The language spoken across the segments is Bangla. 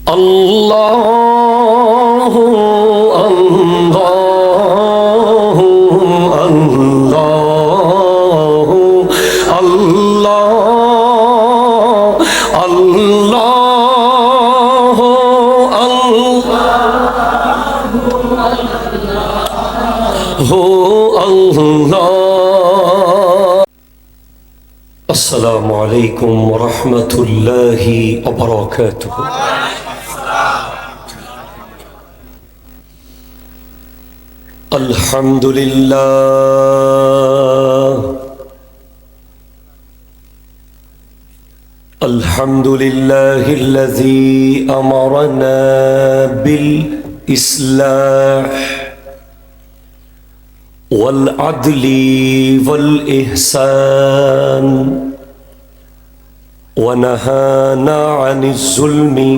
আল্লাহু আল্লাহু আল্লাহু আল্লাহ আল্লাহু আল্লাহু আল্লাহ। আসসালামু আলাইকুম ওয়া রাহমাতুল্লাহি ওয়া বারাকাতুহু। আলহামদুলিল্লাহ আলহামদুলিল্লাহিল্লাযী আমারানা বিল ইসলাহ ওয়াল আদলি ওয়াল ইহসান ওয়া নাহানা আনিজ যুলমি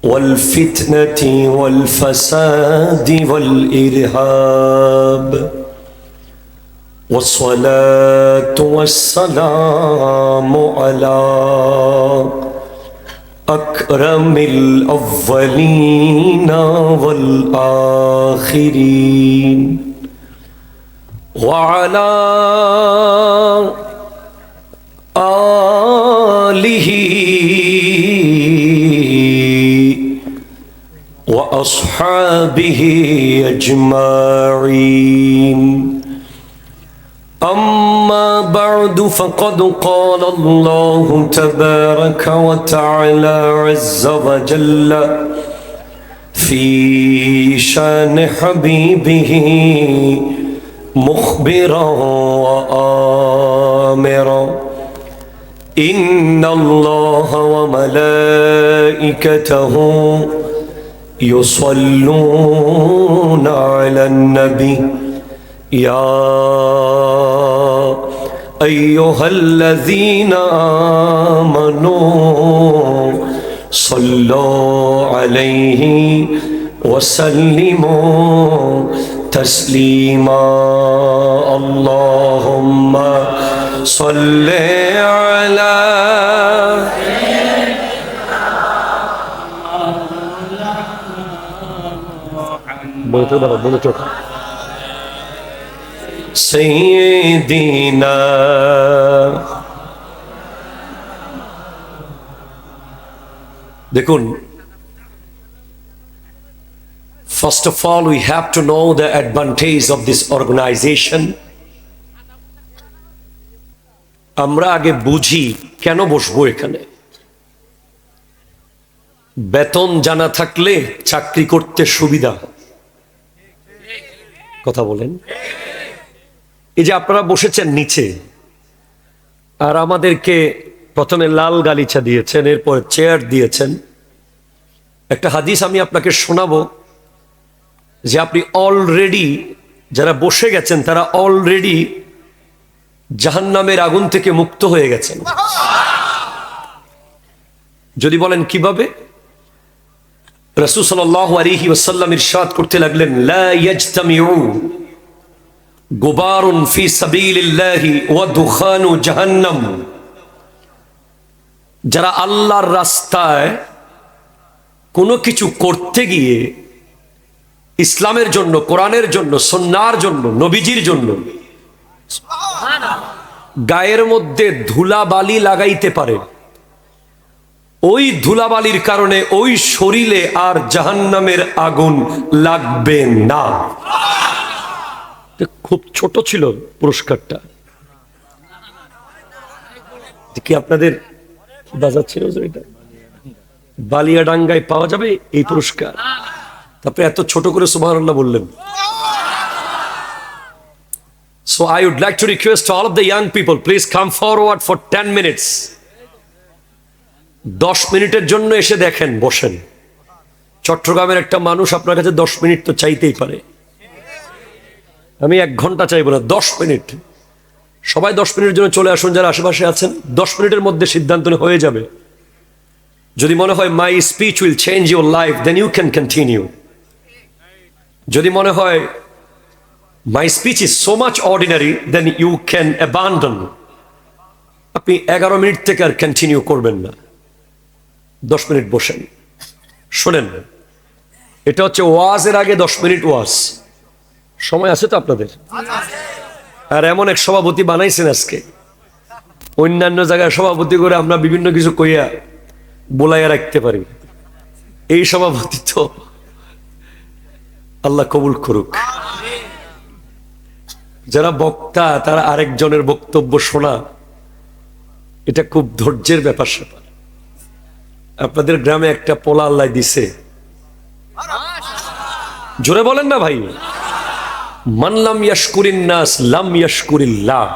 والفتنة والفساد والإرهاب والصلاة والسلام على أكرم الأولين والآخرين وعلى آله وأصحابه أجمعين. أما بعد فقد قال الله تبارك وتعالى عز وجل في شان حبيبه مخبرا وآمرا إن الله وملائكته يصلون على النبي يا أيها الذين آمنوا صلوا عليه وسلموا تسليما. اللهم صل على سيدنا দেখুন, first of all we have to know the advantage of this organization. আমরা আগে বুঝি কেন বসবো এখানে। বেতন জানা থাকলে চাকরি করতে সুবিধা। কথা বলেন। এই যে আপনারা বসেছেন নিচে, আর আমাদেরকে প্রথমে লাল গালিচা দিয়েছেন, এরপর চেয়ার দিয়েছেন। একটা হাদিস আমি আপনাকে শোনাবো যে আপনি অলরেডি, যারা বসে গেছেন তারা অলরেডি জাহান্নামের আগুন থেকে মুক্ত হয়ে গেছেন। যদি বলেন কিভাবে, রাসূল সাল্লাল্লাহু আলাইহি ওয়াসাল্লাম ইরশাদ করতে লাগলেন, লা ইয়াজতামিউ গুবারুন ফি সাবিলিল্লাহি ওয়া দুখানু জাহান্নাম। যারা আল্লাহর রাস্তায় কোনো কিছু করতে গিয়ে ইসলামের জন্য, কোরআনের জন্য, সুন্নাহর জন্য, নবীজির জন্য গায়ের মধ্যে ধুলাবালি লাগাইতে পারে, ওই ধুলাবালির কারণে ওই শরীরে আর জাহান্নামের আগুন লাগবে না। খুব ছোট ছিল পুরস্কারটা। কি আপনাদের বাজাচ্ছিল যে এটা বালিয়াডাঙ্গায় পাওয়া যাবে এই পুরস্কার? তারপরে এত ছোট করে সুবহানাল্লাহ বললেন। So I would like to request to all of the young people, please come forward for 10 minutes. 10 মিনিটের জন্য এসে দেখেন, বসেন। চট্টগ্রামের একটা মানুষ আপনার কাছে 10 মিনিট তো চাইতেই পারে। আমি 1 ঘন্টা চাইবো না, 10 মিনিট। সবাই 10 মিনিটের জন্য চলে আসুন যারা আশেপাশে আছেন। 10 মিনিটের মধ্যে সিদ্ধান্ত হয়ে যাবে। যদি মনে হয় my speech will change your life, then you can continue. যদি মনে হয় my speech is so much ordinary, then you can abandon. আপনি 11 মিনিট থেকে আর কন্টিনিউ করবেন না। 10 মিনিট বসেন। শোনেন, এটা হচ্ছে ওয়াজের আগে 10 মিনিট ওয়াজ। সময় আছে তো আপনাদের? আর এমন এক সভাপতি বানাইছেন আজকে, অন্যান্য জায়গায় সভাপতি করে আমরা বিভিন্ন কিছু কইয়া বলাইয়া রাখতে পারি। এই সভাপতি তো আল্লাহ কবুল করুক। যারা বক্তা তারা আরেকজনের বক্তব্য শোনা, এটা খুব ধৈর্যের ব্যাপার স্যাপার। আপনাদের গ্রামে একটা পোলা আল্লাহ দিছে, জোরে বলেন না ভাই। মান লাম ইয়াশকুরিন নাস লাম ইয়াশকুরিল্লাহ।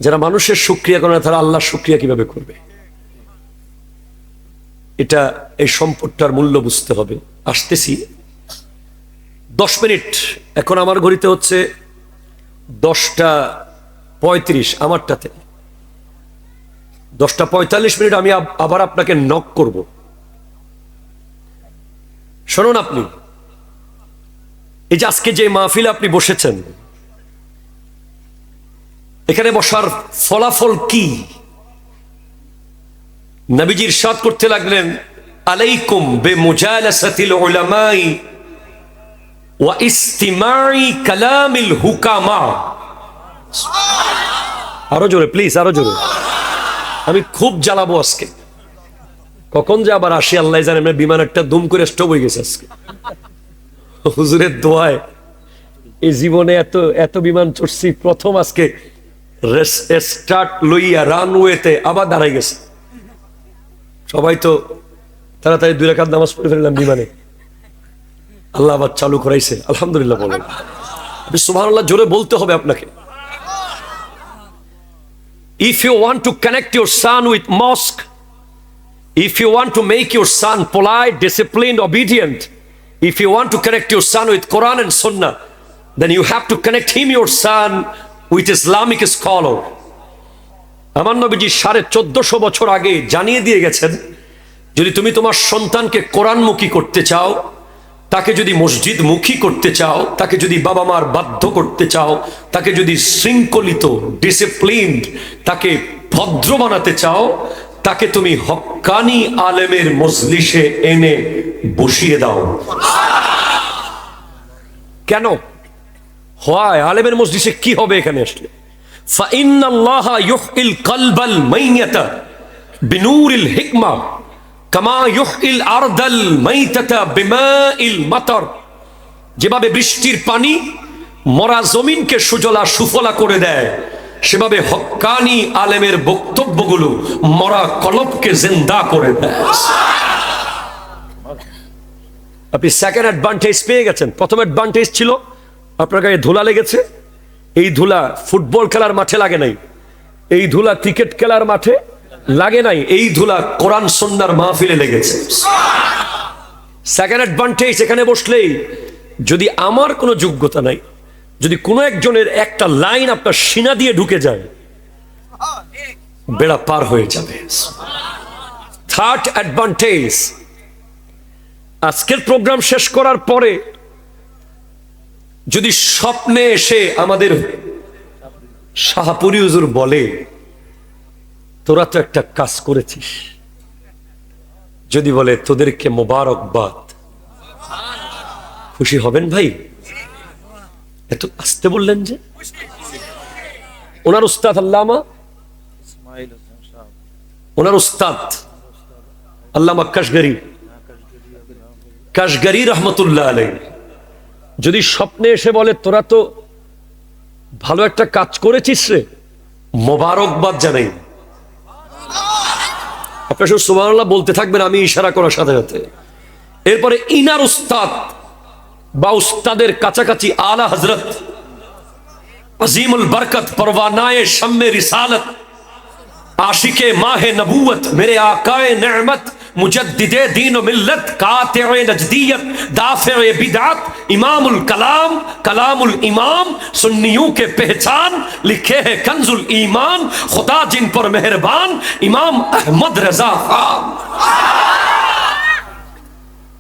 যারা মানুষের শুকরিয়া করে না তারা আল্লাহর শুকরিয়া কিভাবে করবে? এটা, এই সম্পদটার মূল্য বুঝতে হবে। আসতেছি 10 মিনিট। এখন আমার ঘড়িতে হচ্ছে 10:35, আমারটাতে 10:45। আমি আবার আপনাকে নক করব। শুনুন, আপনি এই যে আজকে যে মাহফিলে আপনি বসেছেন, এখানে বসার ফলাফল কি? নবীজি ইরশাদ করতে লাগলেন, আলাইকুম বিমুজালাসাতিল উলামাই ওয়া ইস্তিমাই কালামিল হুকামা। আরো জোরে প্লিজ, আরো জোরে। আমি খুব জ্বালাবো আজকে, কখন যে আবার আসি আল্লাহ জানে। বিমান একটা দুম করে স্টপ হয়ে গেছে আজকে। হুজুরের দোয়ায় এই জীবনে এত বিমান চড়ছি, প্রথম আজকে স্টার্ট লইয়া রানওয়েতে আবার দাঁড়াই গেছে। সবাই তো তাড়াতাড়ি 2 রাকাত নামাজ পড়ে ফেললাম বিমানে। আল্লাহ আবার চালু করাইছে, আলহামদুলিল্লাহ বলেন। সুবহানাল্লাহ জোরে বলতে হবে আপনাকে। If you want to connect your son with mosque, if you want to make your son polite, disciplined, obedient, if you want to connect your son with Quran and Sunnah, then you have to connect your son with Islamic scholar. আমার নবীজি 1450 বছর আগে জানিয়ে দিয়ে গেছেন, যদি তুমি তোমার সন্তানকে কোরআনমুখী করতে চাও, তাকে যদি মসজিদ মুখী করতে চাও, তাকে যদি বাবা মার বাধ্য করতে চাও, তাকে যদি শৃঙ্খলিত, ডিসিপ্লিনড, তাকে ভদ্র বানাতে চাও, তাকে তুমি হক্কানি আলেমের মজলিসে এনে বসিয়ে দাও। কেন হয়? আলেমের মজলিসে কি হবে এখানে আসলে? ফাইন্নাল্লাহা ইউহিল কলবাল মাইয়াতা বিনুরিল হিকমা কামা ইউহিল আরদাল মাইতাতা বিমাইল মাতার। যেভাবে বৃষ্টির পানি মরা জমিনকে সুজলা সুফলা করে দেয়, সেভাবে হক্কানি আলেমের বক্তব্যগুলো মরা কলবকে জিন্দা করে দেয়। আপনি সেকেন্ড অ্যাডভান্টেজ পেয়ে গেছেন। প্রথম অ্যাডভান্টেজ ছিল আপনার গায়ে ধুলা লেগেছে। এই ধুলা ফুটবল খেলার মাঠে লাগে নাই, এই ধুলা ক্রিকেট খেলার মাঠে লাগে নাই, এই ধুলা কোরআন সুন্নাহর মাহফিলে লেগেছে। সেকেন্ড অ্যাডভান্টেজ, এখানে বসলেই যদি আমার কোনো যোগ্যতা নাই, যদি কোনো একজনের একটা লাইন আপনার সিনা দিয়ে ঢুকে যায়, বেড়া পার হয়ে যাবে। থার্ড অ্যাডভান্টেজ, আজকের প্রোগ্রাম শেষ করার পরে যদি স্বপ্নে এসে আমাদের শাহপুরী হুজুর বলে, তোরা তো একটা কাজ করেছিস, যদি বলে তোদেরকে মোবারকবাদ, খুশি হবেন ভাই? এত আসতে বললেন যে? ওনার উস্তাদ আল্লামা, ওনার উস্তাদ আল্লামা কাশগরি রহমতুল্লাহ আলাইহি যদি স্বপ্নে এসে বলে, তোরা তো ভালো একটা কাজ করেছিস রে, মোবারকবাদ জানাই। আপনার শুধু সুবহানাল্লাহ বলতে থাকবেন, আমি ইশারা করার সাথে সাথে। এরপরে ইনার উস্তাদ বা উস্তাদের কাছাকাছি আলা হযরত আজিমুল বরকত পরওয়ানায়ে শাম্মে রিসালত आशिके माहे नबूवत मेरे आकाए नेमत मुजद्दिदे दीन व मिल्लत कातिए नजदियत दाफिए बिदात इमामुल कलाम कलामुल इमाम सुन्नियों के पहचान लिखे है कंजुल ईमान खुदा जिन पर मेहरबान इमाम अहमद रजा खान।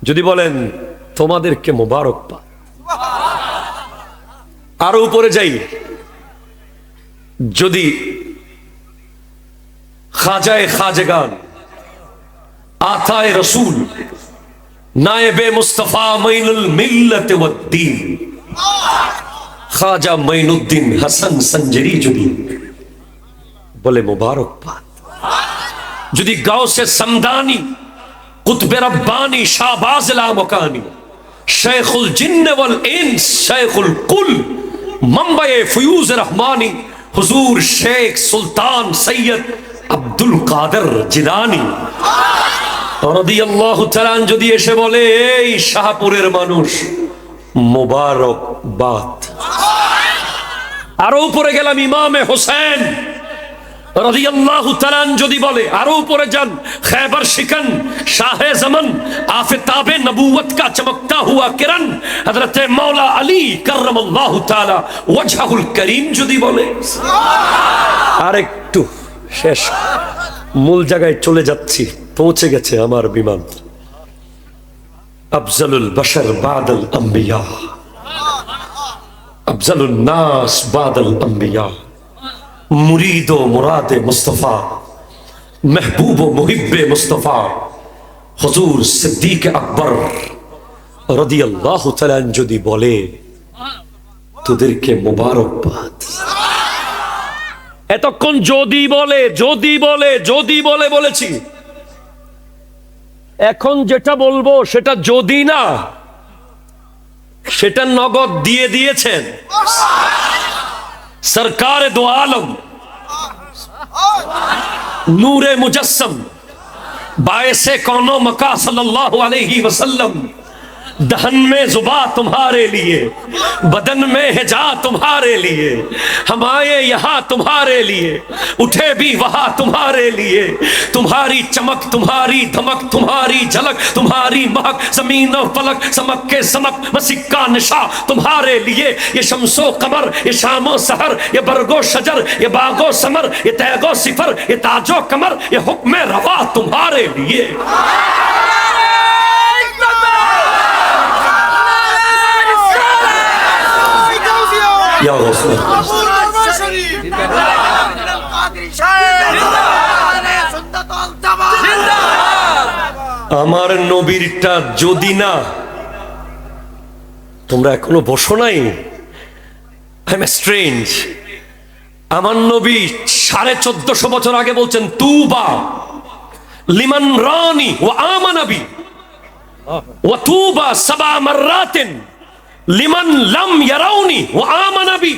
যদি বলেন তোমাদেরকে মোবারকবাদ। আরো উপরে যাই, যদি খাজায়ে খাজগান আতায়ে রসুল নায়েবে মুস্তাফা মাইনুল মিল্লাত ওয়াদ্দিন খাজা মাইনুদ্দিন হাসান সঞ্জরি যদি বলে মুবারকবাদ। যদি গাউসে সমদানি কুতবে রব্বানি শাহবাজ লামকানি शेखुल जिन्न वल इंस शेखुल कुल मंबए फयूज रहमानी हुजूर शेख सुल्तान सैयद अब्दुल कादर जिलानी রাদিয়াল্লাহু তাআলা যদি এসে বলে এই শাহপুরের মানুষ মুবারকবাদ। আরো উপরে গেলাম ইমামে হোসেন রাদিয়াল্লাহু তাআলা যদি বলে, আরো উপরে যান খৈবার শিকন শাহে জামান আফতাবে নবুয়ত কা চমকতা হুয়া কিরণ হযরতে মাওলা আলী কররামাল্লাহু তাআলা ওয়াজহুল করিম যদি বলে। আর একটু শেষ, মূল জায়গায় চলে যাচ্ছি, পৌঁছে গেছে আমার বিমান। আফজালুল বাশার বাদাল আম্বিয়া, আফজালুন নাস বাদাল আম্বিয়া, মুরিদ ও মুরাদে মুস্তফা, মেহবুব ও মুহিব্বে মুস্তফা হুজুর সিদ্দিক আকবর রাদিয়াল্লাহু তাআলা যদি বলে তোদেরকে মোবারকবাদ। এতক্ষণ যদি বলে যদি বলে যদি বলে বলেছি, এখন যেটা বলবো সেটা যদি না, সেটা নগদ দিয়ে দিয়েছেন सरकार दो आलम नूरे मुजस्सम बायसे कौनो मका सल्लल्लाहु अलैहि वसल्लम, दहन में जुबा तुम्हारे लिए, बदन में हिजा तुम्हारे लिए, हम आए यहाँ तुम्हारे लिए, उठे भी वहाँ तुम्हारे लिए, तुम्हारी चमक तुम्हारी धमक तुम्हारी झलक तुम्हारी महक जमीन और फलक समक के समक मसिक्का निशा तुम्हारे लिए, ये शम्सो कमर ये शामो सहर ये बरगो शजर ये बागो समर ये तैगो सिफर ये ताजो कमर ये हुक्म रवा तुम्हारे लिए। আমার নবীরটা যদি না, তোমরা এখনো বসো নাই, আই এম স্ট্রেঞ্জ। আমার নবী 1450 বছর আগে বলছেন তুবা লিমান রানি ওয়া আমানাবি ওয়া তুবা সাবা মাররাতিন লিমান লাম ইয়ারাউনি ওয়া আমানাবি।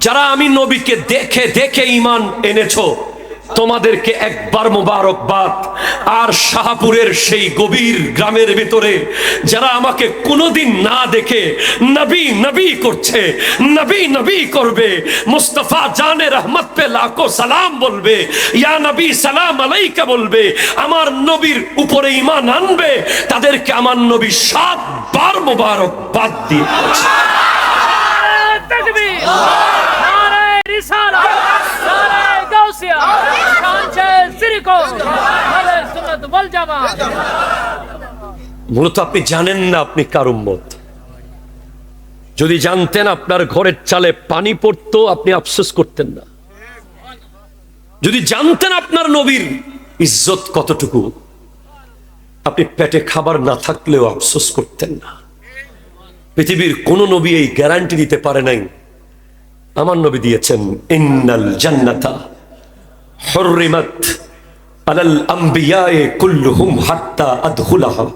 যারা আমি নবীকে দেখে দেখে ঈমান এনেছো তোমাদেরকে একবার মোবারকবাদ। আর শাহপুরের সেই গভীর গ্রামের ভিতরে যারা আমাকে কোনোদিন না দেখে নবী নবী করছে, নবী নবী করবে, মুস্তাফা জানে রহমত পে লাখো সালাম বলবে, ইয়া নবী সালাম আলাইকা বলবে, আমার নবীর উপরে ঈমান আনবে, তাদেরকে আমার নবী 7 বার মোবারকবাদ দিয়ে তাকবীর, নারে রিসালাত, নারে গাউসিয়া, কাঞ্চে সিরিকো, আহলে সুন্নাত ওয়াল জামাত। মূলত আপনি জানেন না আপনি কার উম্মত। যদি জানতেন আপনার ঘরের চালে পানি পড়তো আপনি আফসোস করতেন না। যদি জানতেন আপনার নবীর ইজ্জত কতটুকু আপনি পেটে খাবার না থাকলেও আফসোস করতেন না। পৃথিবীর কোন নবী এই গ্যারান্টি দিতে পারে নাই, আমার নবী দিয়েছেন ইন্নাল জান্নাতা হুররিমাত আলাল আমবিয়ায়ে কুল্লুহুম হাত্তা আদখুলাহা।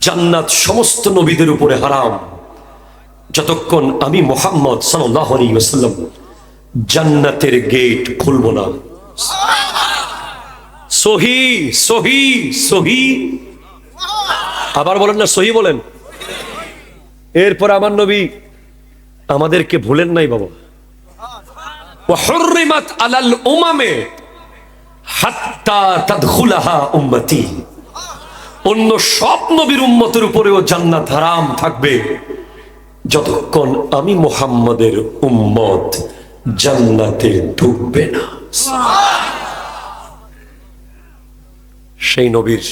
জান্নাত সমস্ত নবীদের উপরে হারাম যতক্ষণ আমি মুহাম্মদ সাল্লাল্লাহু আলাইহি ওয়াসাল্লাম জান্নাতের গেট খুলব না। সহি সহি সহি, আবার বলেন না সহি বলেন। এরপর আমার নবী আমাদেরকে ভুলেন নাই বাবা। ওয়া হুররিমাত আলাল উমামে হাত্তা তাদখুলাহা উম্মতি। অন্য সব নবীর উম্মতের উপরেও জান্নাত হারাম থাকবে যতক্ষণ আমি মুহাম্মদের উম্মত জান্নাতে ঢুকবে না। সেই নবীর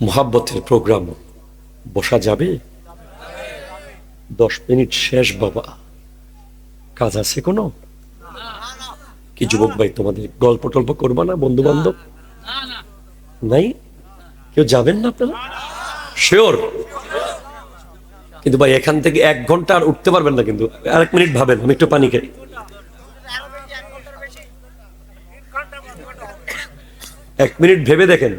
মুহাব্বতের প্রোগ্রাম বসা যাবে? 10 মিনিট শেষ বাবা, কাজ আছে কোনো? কি যুবক ভাই তোমাদের গল্প টল্প করবা না? বন্ধু বান্ধব নাই? কেউ যাবেন না আপনারা? শিওর? কিন্তু ভাই এখান থেকে 1 ঘন্টা আর উঠতে পারবেন না, কিন্তু আর 1 মিনিট ভাবেন, আমি একটু পানি খাই। এক মিনিট ভেবে দেখেন।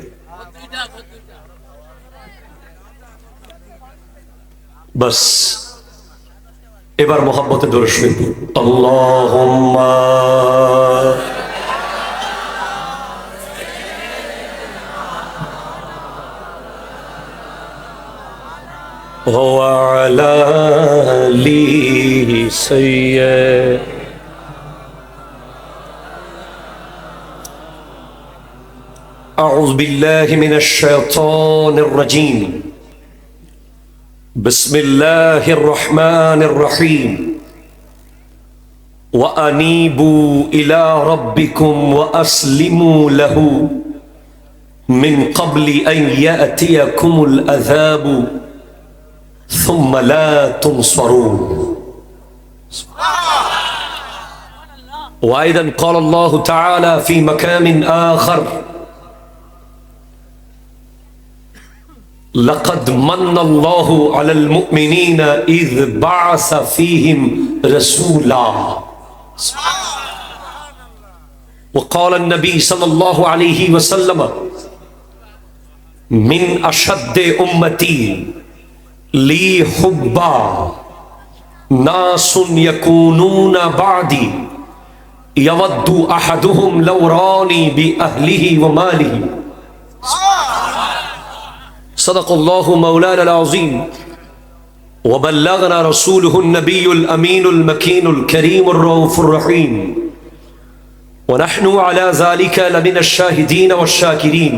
বাস এবার মোহাম্মতে দরুদ শরীফ আল্লাহুম্মা ওয়া আলা আলি সাইয়্যিদ। أعوذ بالله من الشيطان الرجيم. بسم الله الرحمن الرحيم. وأنيبوا إلى ربكم وأسلموا له من قبل أن يأتيكم العذاب ثم لا تنصرون. وأيضا قال الله تعالى في مكان آخر: لقد من الله على المؤمنين إذ بعث فيهم رسولا. وقال النبي صلى الله عليه وسلم: من أشد أمتي لي حبا ناس يكونون بعدي يود أحدهم لو راني بأهله وماله. صدق الله مولانا العظيم وبلغنا رسوله النبي الأمين المكين الكريم الرؤوف الرحيم ونحن على ذلك لمن الشاهدين والشاكرين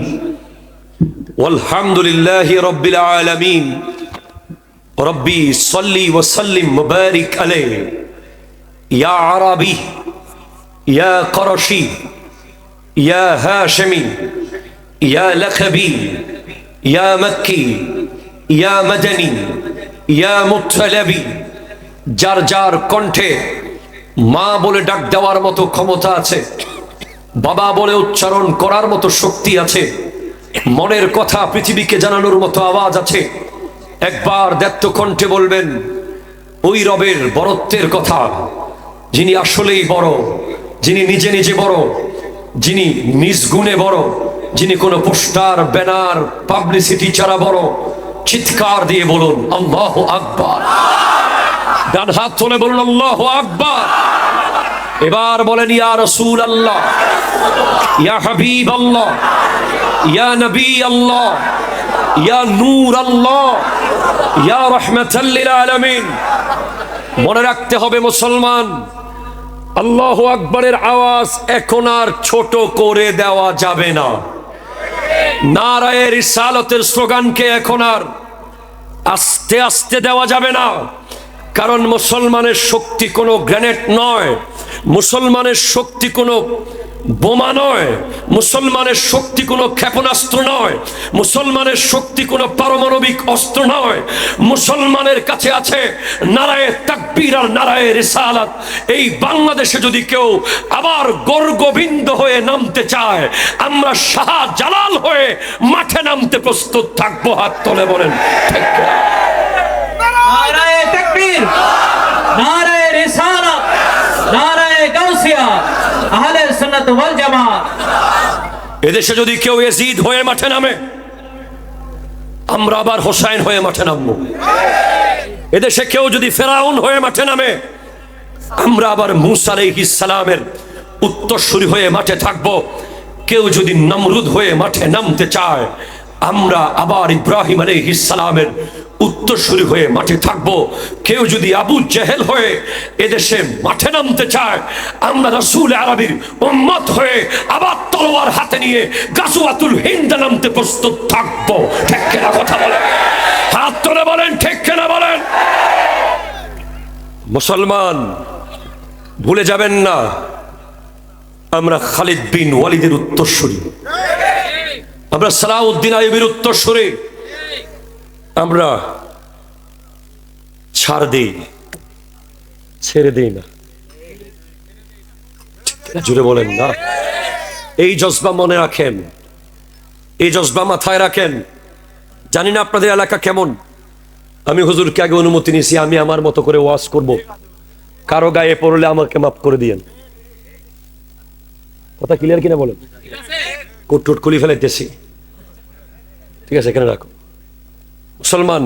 والحمد لله رب العالمين. ربي صلي وسلم وبارك عليه يا عربي يا قرشي يا هاشمي يا لقبي يا مكي يا مدني يا مطلبي. যার যার কণ্ঠে মা বলে ডাক দেওয়ার মতো ক্ষমতা আছে, বাবা বলে উচ্চারণ করার মতো শক্তি আছে, মনের কথা পৃথিবীকে জানানোর মতো আওয়াজ আছে, একবার দ্ব্যর্থ কণ্ঠে বলবেন ওই রবের বড়ত্বের কথা, যিনি আসলেই বড়, যিনি নিজে নিজে বড়, যিনি নিজ গুণে বড়, যিনি কোনো পোস্টার ব্যানার পাবলিসিটি ছাড়া বড়। চিৎকার দিয়ে বলুন আল্লাহু আকবার। ডান হাত তুলে বলুন আল্লাহু আকবার। এবার বলেন ইয়া রাসূলুল্লাহ, ইয়া হাবিবাল্লাহ, ইয়া নবী আল্লাহ, ইয়া নূর আল্লাহ, ইয়া রাহমাতাল লিল আলামিন। মনে রাখতে হবে মুসলমান, আল্লাহু আকবারের আওয়াজ এখন আর ছোট করে দেওয়া যাবে না। নারায়ে রিসালাতের স্লোগানকে এখন আর আস্তে আস্তে দেওয়া যাবে না, কারণ মুসলমানের শক্তি কোনো গ্রেনেড নয়, মুসলমানের শক্তি কোনো বোমা নয়, মুসলমানের শক্তি কোনো ক্ষেপণাস্ত্র নয়, মুসলমানের শক্তি কোনো পারমাণবিক অস্ত্র নয়। মুসলমানের কাছে আছে নারায়ে তাকবীর আর নারায়ে রিসালাত। এই বাংলাদেশে যদি কেউ আবার গর্গবিন্দ হয়ে নামতে চায়, আমরা শাহজালাল হয়ে মাঠে নামতে প্রস্তুত থাকবো। হাত তুলে বলেন ঠিক কি? নারায়ে তাকবীর, নারায়ে রিসালাত, নারায়ে গাউসিয়া, আহলে সুন্নাত ওয়াল জামাত। এদেশে যদি কেউ ইয়াজিদ হয়ে মাঠে নামে, আমরা আবার হোসাইন হয়ে মাঠে নামবো। এদেশে কেউ যদি ফেরাউন হয়ে মাঠে নামে, আমরা আবার মূসা আলাইহিস সালামের উত্তরসূরি হয়ে মাঠে থাকবো। কেউ যদি নমরুদ হয়ে মাঠে নামতে চায়, আমরা আবার ইব্রাহিম আলাইহিস সালামের উত্তরসূরি হয়ে মাঠে থাকবো। কেউ যদি আবু জেহেল হয়ে এদেশে মাঠে নামতে চায়, আমরা রাসূল আরবীর উম্মত হয়ে আবার তলোয়ার হাতে নিয়ে গাজওয়াতুল হিন্দ নামতে প্রস্তুত থাকবো। ঠিক কিনা কথা বলেন? হাত তুলে বলেন ঠিক কিনা বলেন? মুসলমান ভুলে যাবেন না, আমরা খালিদ বিন ওয়ালিদের উত্তরসূরি, আমরা সালাউদ্দিন আইয়ুবীর উত্তরসূরি। আমরা ছাড় দেই, ছেড়ে দেই না। জুড়ে বলেন না। এই জজবা মনে রাখেন, এই জজবা মাথায় রাখেন। জানি না আপনাদের এলাকা কেমন, আমি হুজুরকে আগে অনুমতি নিয়েছি, আমি আমার মতো করে ওয়াজ করব, কারো গায়ে পড়লে আমাকে মাফ করে দিয়েন। কথা ক্লিয়ার কিনা বলেন? কোট টোট খুলি ফেলাইতেছি, ঠিক আছে, এখানে রাখো। মুসলমান,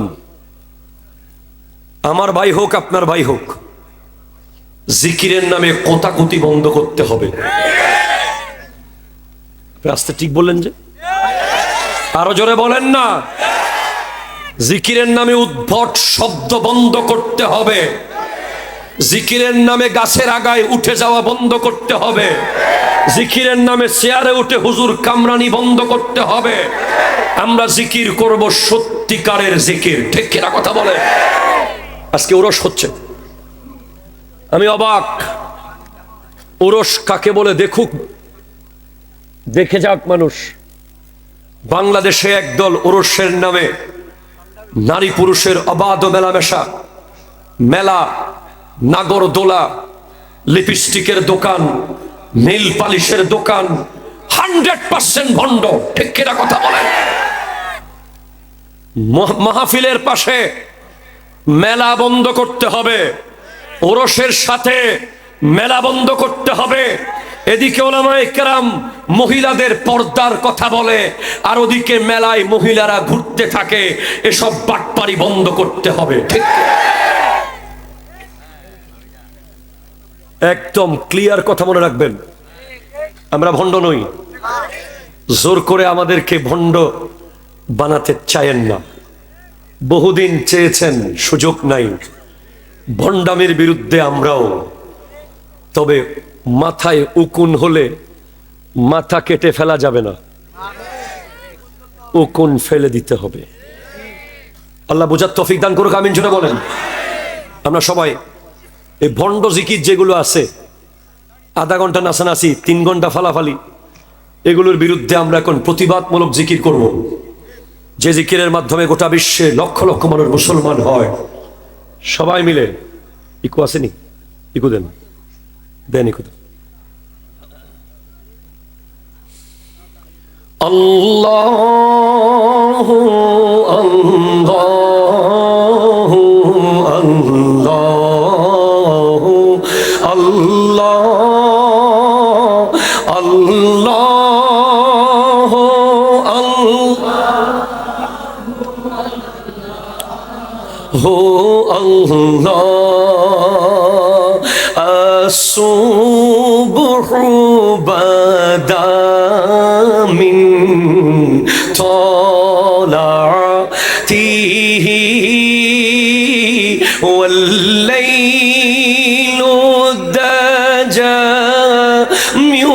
আমার ভাই হোক আপনার ভাই হোক, জিকিরের নামে কোতাকুতি বন্ধ করতে হবে। আস্তে ঠিক বললেন যে, আরো জোরে বলেন না। জিকিরের নামে উদ্ভট শব্দ বন্ধ করতে হবে। জিকিরের নামে গাছের আগায় উঠে যাওয়া বন্ধ করতে হবে। জিকিরের নামে চেয়ারে উঠে হুজুর কামরানি বন্ধ করতে হবে। আমরা জিকির করব সত্যিকারের জিকির, ঠিক কিনা কথা বলে? আজকে ওরস হচ্ছে, আমি অবাক। ওরস কাকে বলে দেখুক, দেখে যাক মানুষ। বাংলাদেশে একদল ওরসের নামে নারী পুরুষের অবাধ মেলামেশা, মেলা, নাগরদোলা, লিপস্টিকের দোকান, নীল পালিশের দোকান, 100% ভণ্ড, ঠিক কিনা কথা বলে? মাহফিলের পাশে মেলা বন্ধ করতে হবে, ওরসের সাথে মেলা বন্ধ করতে হবে। এদিকে ওলামায়ে কেরাম মহিলাদের পর্দার কথা বলে, আর ওদিকে মেলায় মহিলারা ঘুরতে থাকে। এসব বাটপারি বন্ধ করতে হবে, ঠিক? একদম ক্লিয়ার কথা মনে রাখবেন, আমরা ভণ্ড নই। জোর করে আমাদেরকে ভণ্ড বানাতে চায়েন না। বহুদিন চেয়েছেন, সুযোগ নাই। ভণ্ডামির বিরুদ্ধে আমরাও, তবে মাথায় উকুন হলে মাথা কেটে ফেলা যাবে না, উকুন ফেলে দিতে হবে। আল্লাহ বুঝার তৌফিক দান করুক, আমিন জোরে বলেন। আমরা সবাই এই ভণ্ড জিকির যেগুলো আছে, আধা ঘন্টা নাচানাচি, 3 ঘন্টা ফালাফালি, এগুলোর বিরুদ্ধে আমরা এখন প্রতিবাদমূলক জিকির করব। যে জিকিরের মাধ্যমে গোটা বিশ্বে লক্ষ লক্ষ মানুষ মুসলমান হয়। সবাই মিলে ইকু আসেনি, ইকু দেন, দেন ইকু দেন। আল্লাহু আল্লাহু আল্লাহু আল্লাহ আল্লাহু আল্লাহ আসুবহু বাদা মিন طلعته والليل دجى من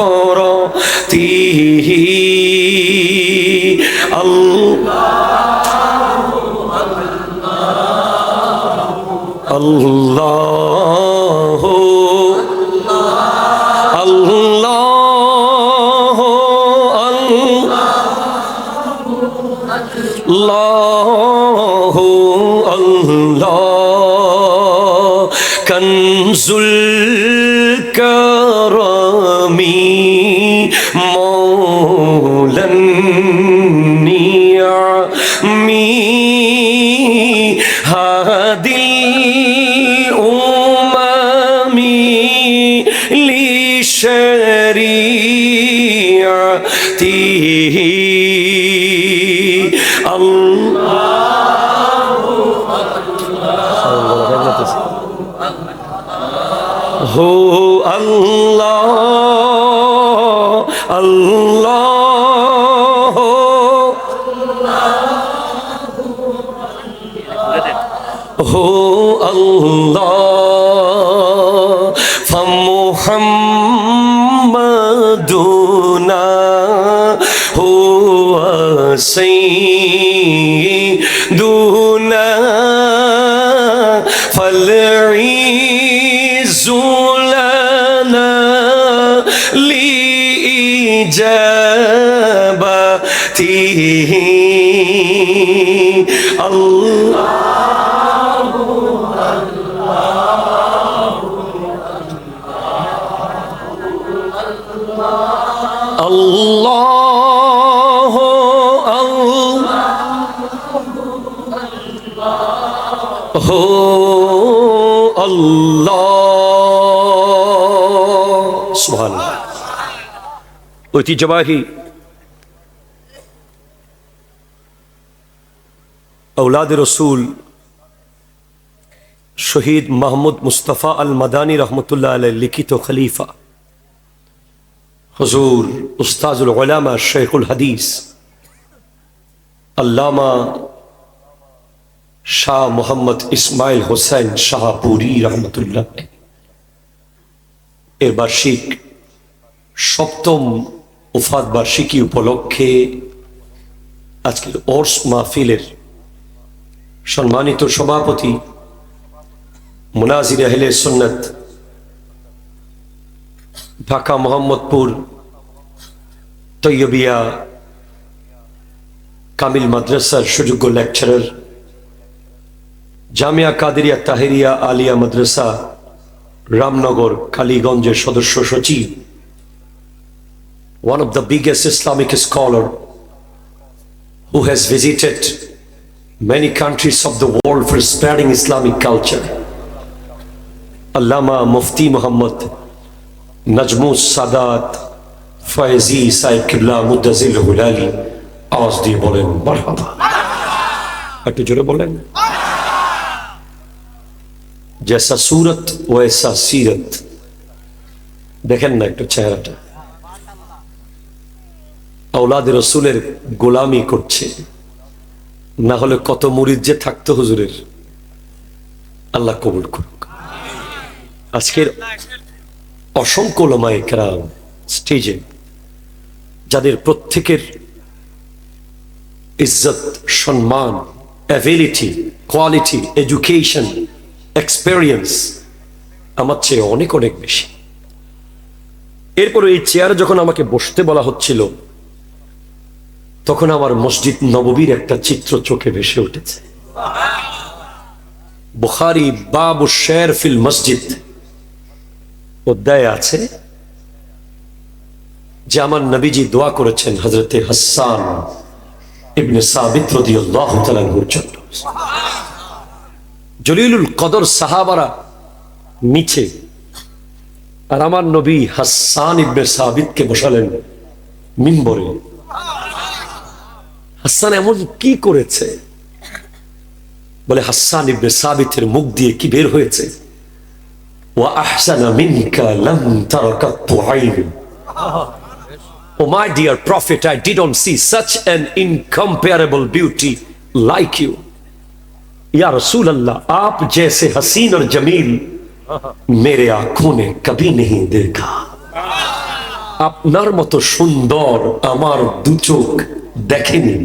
وفرته الله الله الله الله كنز الكرم مولى النعم هادي الأمم لشريعته الله الله الله فمحمدنا هو سيدنا فالعز لنا لإجابته الله আল্লাহ আল্লাহ সুবহানাল্লাহ। ঐতিহ্যবাহী औलाद रसूल शहीद महमूद मुस्तफ़ा अल मदानी रहमतुल्लाह अलैह लिखित खलीफा हुजूर उस्ताजुल उलमा शेखुल हदीस अल्लामा शाह मोहम्मद इस्माइल हुसैन शाहपुरी रहमतुल्लाह এর বার্ষিক সপ্তম উফাত বার্ষিকী উপলক্ষে আজকের ওরস মাহফিলের সম্মানিত সভাপতি মুনাজির আহলে সুন্নাত ঢাকা মোহাম্মদপুর তৈয়বিয়া কামিল মাদ্রাসার সুযোগ্য লেকচারার, জামিয়া কাদেরিয়া তাহেরিয়া আলিয়া মাদ্রাসা রামনগর কালীগঞ্জের সদস্য সচিব, one of the biggest Islamic scholar who has visited many countries of the world for spreading Islamic culture, Allama Mufti Muhammad Najmus Sadat Faizi Saib Qibla Muddazil Hulali, আওয়াজ দিয়ে বলেন মারহাবা, একটু জোরে বলেন। जैसा सूरत वैसा सीरत, দেখেন না একটু চেহারাটা, औलाद रसूलेर গোলামি করছে, না হলে কত মুরিদ যে থাকতো হুজুরের। আল্লাহ কবুল করুক। আজকের অসংখ্য উলামায়ে কেরাম স্টেজে, যাদের প্রত্যেকের ইজ্জত, সম্মান, অ্যাবিলিটি, কোয়ালিটি, এডুকেশন, এক্সপেরিয়েন্স আমার চেয়ে অনেক অনেক বেশি। এরপরে এই চেয়ারে যখন আমাকে বসতে বলা হচ্ছিল, তখন আমার মসজিদ নববীর একটা চিত্র চোখে ভেসে উঠেছে। বুখারী বাবু শের ফিল মসজিদ অধ্যায়ে আছে যে আমার নবীজি দোয়া করেছেন হযরতে হাসান ইবনে সাবিত রাদিয়াল্লাহু তাআলা আনহুর জন্য। জলিলুল কদর সাহাবারা নিচে, আর আমার নবী হাসান ইবনে সাবিতকে বসালেন মিম্বরে। হাসান এমন কি করেছে? বলে হাসান ইবনে সাবিতের মুখ দিয়ে কি বের হয়েছে? ওয়া আহসানা মিনকা লাম তারা কাত্তু আইন। Oh my dear prophet, I didn't see such an incomparable beauty like you. या रसूल अल्लाह, आप जैसे हसीन और जमील मेरे आंखों ने कभी नहीं देखा। আপনার মতো সুন্দর আমার দু চোখ দেখেনি।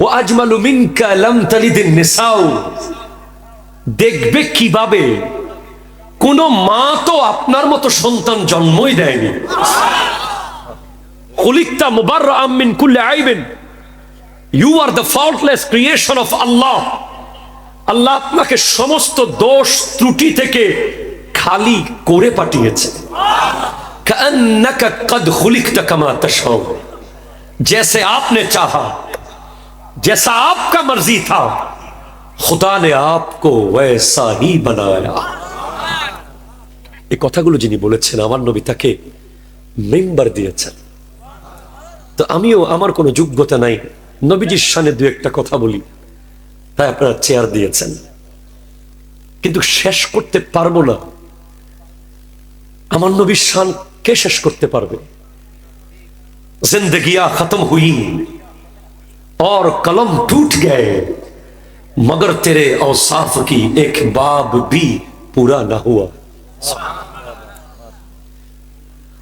ও আজমালু মিনকা লাম তালিদিন নিসাউ, দেখবে কিভাবে? কোন মা তো আপনার মতো সন্তান জন্মই দেয়নি। খুলিকতা মুবাররাআম মিন কুল্লি আইবিন, You are the faultless creation of Allah. আল্লাহ আপনাকে সমস্ত দোষ ত্রুটি থেকে খালি করে পাঠিয়েছে। কান্নাকা কদ খুলিকতা কামা তাশাউ, जैसे आपने चाहा, जैसा आपका मर्जी था, खुदा ने आपको वैसा ही बनाया। এই কথাগুলো যিনি বলেছেন, আমার নবী তাকে মেম্বার দিয়েছেন। তো আমিও, আমার কোনো যোগ্যতা নাই, নবীজির শানে দু একটা কথা বলি, তাই আপনারা চেয়ার দিয়েছেন, কিন্তু শেষ করতে পারবো না। আমার নবীর শান কে শেষ করতে পারবে? जिंदगियां खत्म हुई और कलम टूट गए, मगर तेरे औसाफ की एक बाब भी पूरा ना हुआ।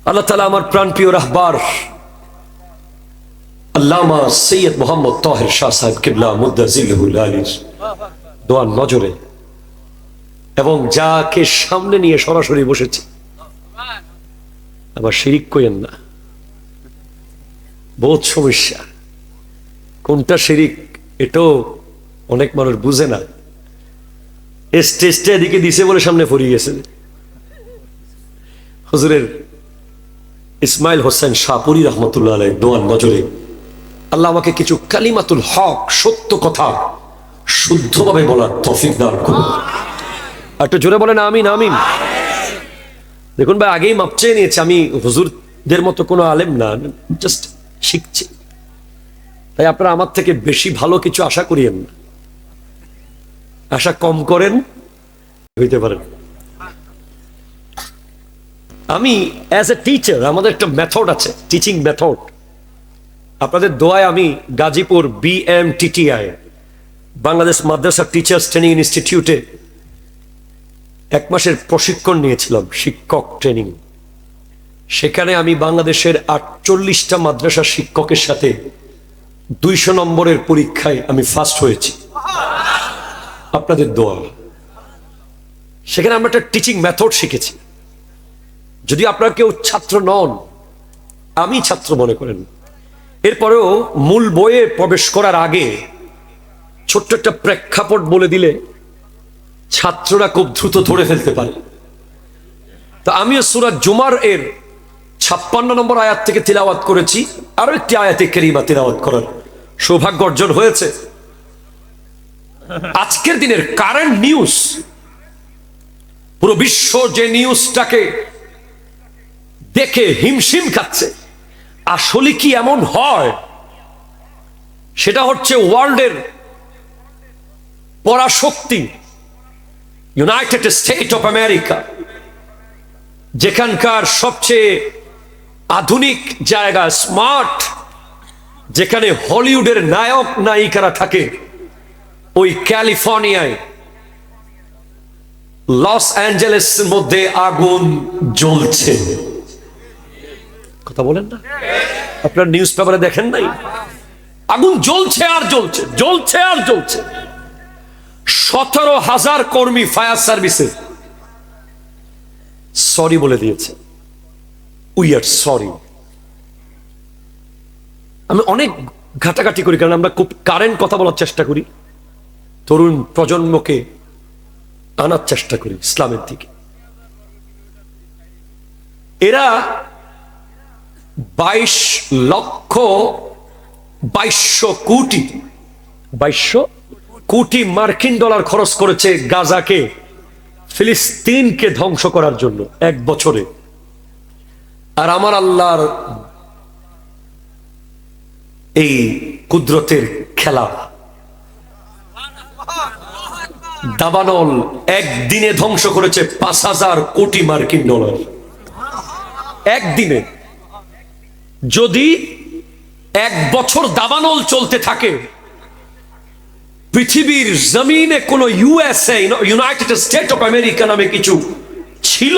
अल्लाह ताला আমার প্রাণপ্রিয় রাহবার আল্লামা সৈয়দ মোহাম্মদ তাহের শাহ সাহেব কিবলা মুদ্দাজিলহুল আলীর দোয়ার নজরে, এবং যাকে সামনে নিয়ে সরাসরি বসেছি, আবার শিরিক কইেন না, বহুত সমস্যা। কোনটা শিরিক এটাও অনেক মানুষ বুঝে না। স্টেজটা এদিকে দিছে বলে সামনে পড়ে গেছে। হুজুরের ইসমাইল হোসেন শাহপুরি রহমতুল্লাহ আলাইহি দোয়ার নজরে আল্লাহ আমাকে কিছু কালিমাতুল হক, সত্য কথা শুদ্ধভাবে বলার তৌফিক দান করুন। একটু জোরে বলেন আমিন। আমিন। দেখুন ভাই, আগেই মাপ চেয়ে নিয়েছে, আমি হুজুরদের মতো কোনো আলেম না, জাস্ট শিখছি। তাই আপনারা আমার থেকে বেশি ভালো কিছু আশা করিয়েন না, আশা কম করেন, হইতে পারেন। আমি অ্যাজ এ টিচার, আমাদের একটা মেথড আছে, টিচিং মেথড। আপনাদের দোয়ায় আমি গাজীপুর BMTTI, বাংলাদেশ মাদ্রাসা টিচার্স ট্রেনিং ইনস্টিটিউটে 1 মাসের প্রশিক্ষণ নিয়েছিলাম, শিক্ষক ট্রেনিং। সেখানে আমি বাংলাদেশের 48টা মাদ্রাসা শিক্ষকের সাথে 200 নম্বরের পরীক্ষায় আমি ফার্স্ট হয়েছি, আপনাদের দোয়া। সেখানে আমরা একটা টিচিং মেথড শিখেছি। যদি আপনারা কেউ ছাত্র নন, আমি ছাত্র মনে করেন, এরপরেও মূল বইয়ে প্রবেশ করার আগে ছোট্ট একটা প্রেক্ষাপট বলে দিলে ছাত্ররা খুব দ্রুত ধরে ফেলতে পারে। তো আমিও সূরা জুমার 56 নম্বর আয়াত থেকে তিলাওয়াত করেছি, আরো একটি আয়াতে কারিমা তিলাওয়াত করার সৌভাগ্য অর্জন হয়েছে। আজকের দিনের কারেন্ট নিউজ, পুরো বিশ্ব যে নিউজটাকে দেখে হিমশিম খাচ্ছে, আসলে কি এমন হয়? সেটা হচ্ছে ওয়ার্ল্ডের পরাশক্তি ইউনাইটেড স্টেট অফ আমেরিকা, যেখানকার সবচেয়ে আধুনিক জায়গা, স্মার্ট, যেখানে হলিউডের নায়ক নায়িকারা থাকে, ওই ক্যালিফোর্নিয়ায় লস অ্যাঞ্জেলেসের মধ্যে আগুন জ্বলছে। কথা বলেন না? আপনার নিউজ পেপারে দেখেন নাই? আগুন জ্বলছে আর জ্বলছে, জ্বলছে আর জ্বলছে। 17,000 কর্মী ফায়ার সার্ভিসের সরি বলে দিয়েছে, উই আর সরি। আমি অনেক ঘাটাঘাটি করি, কারণ আমরা খুব কারেন্ট কথা বলার চেষ্টা করি, তরুণ প্রজন্মকে আনার চেষ্টা করি ইসলামের দিকে। এরা 22 কোটি মার্কিন ডলার খরচ করেছে গাজাকে, ফিলিস্তিনকে ধ্বংস করার জন্য 1 বছরে। আর আমার আল্লাহর এই কুদরতের খেলা, দাবানল একদিনে ধ্বংস করেছে 5,000 কোটি মার্কিন ডলার একদিনে। যদি 1 বছর দাবানল চলতে থাকে, পৃথিবীর জমিনে কোন USA, United state of America নামে কিছু ছিল,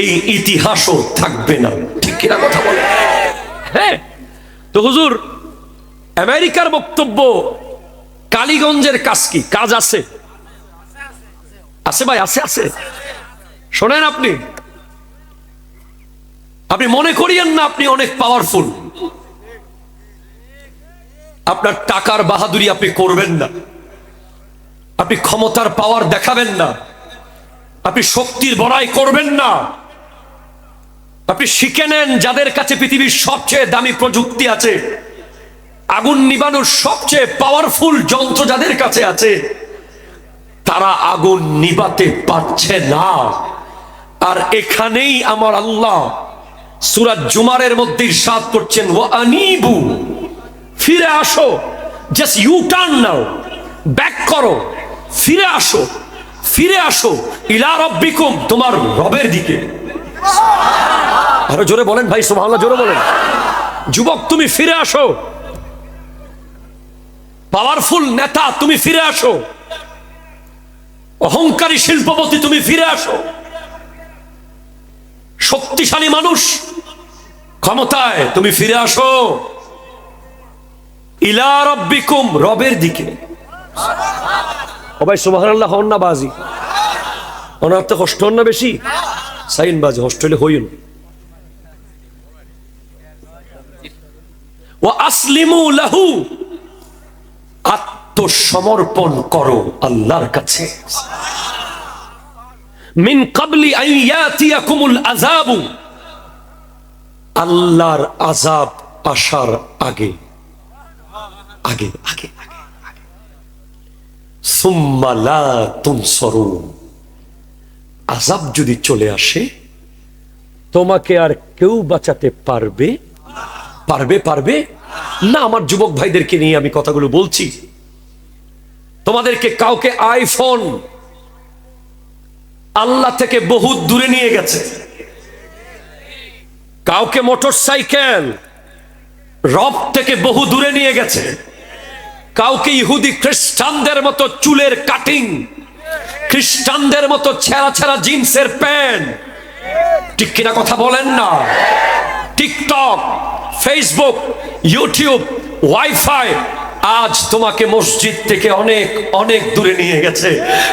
এই ইতিহাসও থাকবে না। ঠিক কিনা কথা বলে? হ্যাঁ। তো হুজুর, আমেরিকার বক্তব্য, কালীগঞ্জের কাজ কি? কাজ আছে, আছে ভাই, আছে আছে। শোনেন, আপনি মনে করিয়েন না আপনি অনেক পাওয়ারফুল, আপনার টাকার বাহাদুরি আপনি করবেন না, আপনি ক্ষমতার পাওয়ার দেখাবেন না, আপনি শক্তির বড়াই করবেন না। আপনি শিখে নেন, যাদের কাছে পৃথিবীর সবচেয়ে দামি প্রযুক্তি আছে, আগুন নিবানোর সবচেয়ে পাওয়ারফুল যন্ত্র যাদের কাছে আছে, তারা আগুন নিবাতে পারছে না। আর এখানেই আমার আল্লাহ সূরা জুমারের মধ্যে ইরশাদ করছেন, ওয়া আনিবু, ফিরে আসো, just you turn now, back করো, ফিরে আসো, ফিরে আসো, ইলা রাব্বিকুম, তোমার রবের দিকে। আরো জোরে বলেন ভাই, সুবহানাল্লাহ, জোরে বলেন। যুবক, তুমি ফিরে আসো। পাওয়ারফুল নেতা, তুমি ফিরে আসো। অহংকারী শিল্পপতি, তুমি ফিরে আসো। শক্তিশালী মানুষ ক্ষমতায়, তুমি ফিরে আসো। ইলা রাব্বিকুম, রবের দিকে। ও ভাই সুবহানাল্লাহ হন না বাজি, ওনার তো কষ্ট হন না বেশি, সাইন বাজি হস্টেলে হইন। ওয়া আসলিমু লাহু, আত্মসমর্পণ করো আল্লাহর কাছে। মিন ক্বাবলি আন ইয়াতিয়াকুমুল আযাবু, আল্লাহর আযাব আসার আগে আগে আগে আগে আগে সুম্মা লা তুনসরুন, আযাব যদি চলে আসে তোমাকে আর কেউ বাঁচাতে পারবে পারবে পারবে না। আমার যুবক ভাইদেরকে নিয়ে আমি কথাগুলো বলছি। তোমাদেরকে কাউকে আইফোন আল্লাহ থেকে বহু দূরে নিয়ে গেছে, কাউকে মোটরসাইকেল রব থেকে বহু দূরে নিয়ে গেছে, কাউকে ইহুদি খ্রিস্টানদের মতো চুলের কাটিং, খ্রিস্টানদের মতো ছেঁড়া ছেঁড়া জিন্সের প্যান্ট, ঠিক কিনা কথা বলেন না? টিকটক, ফেসবুক, ইউটিউব, ওয়াইফাই আজ তোমাকে মসজিদ থেকে অনেক অনেক দূরে নিয়ে গেছে,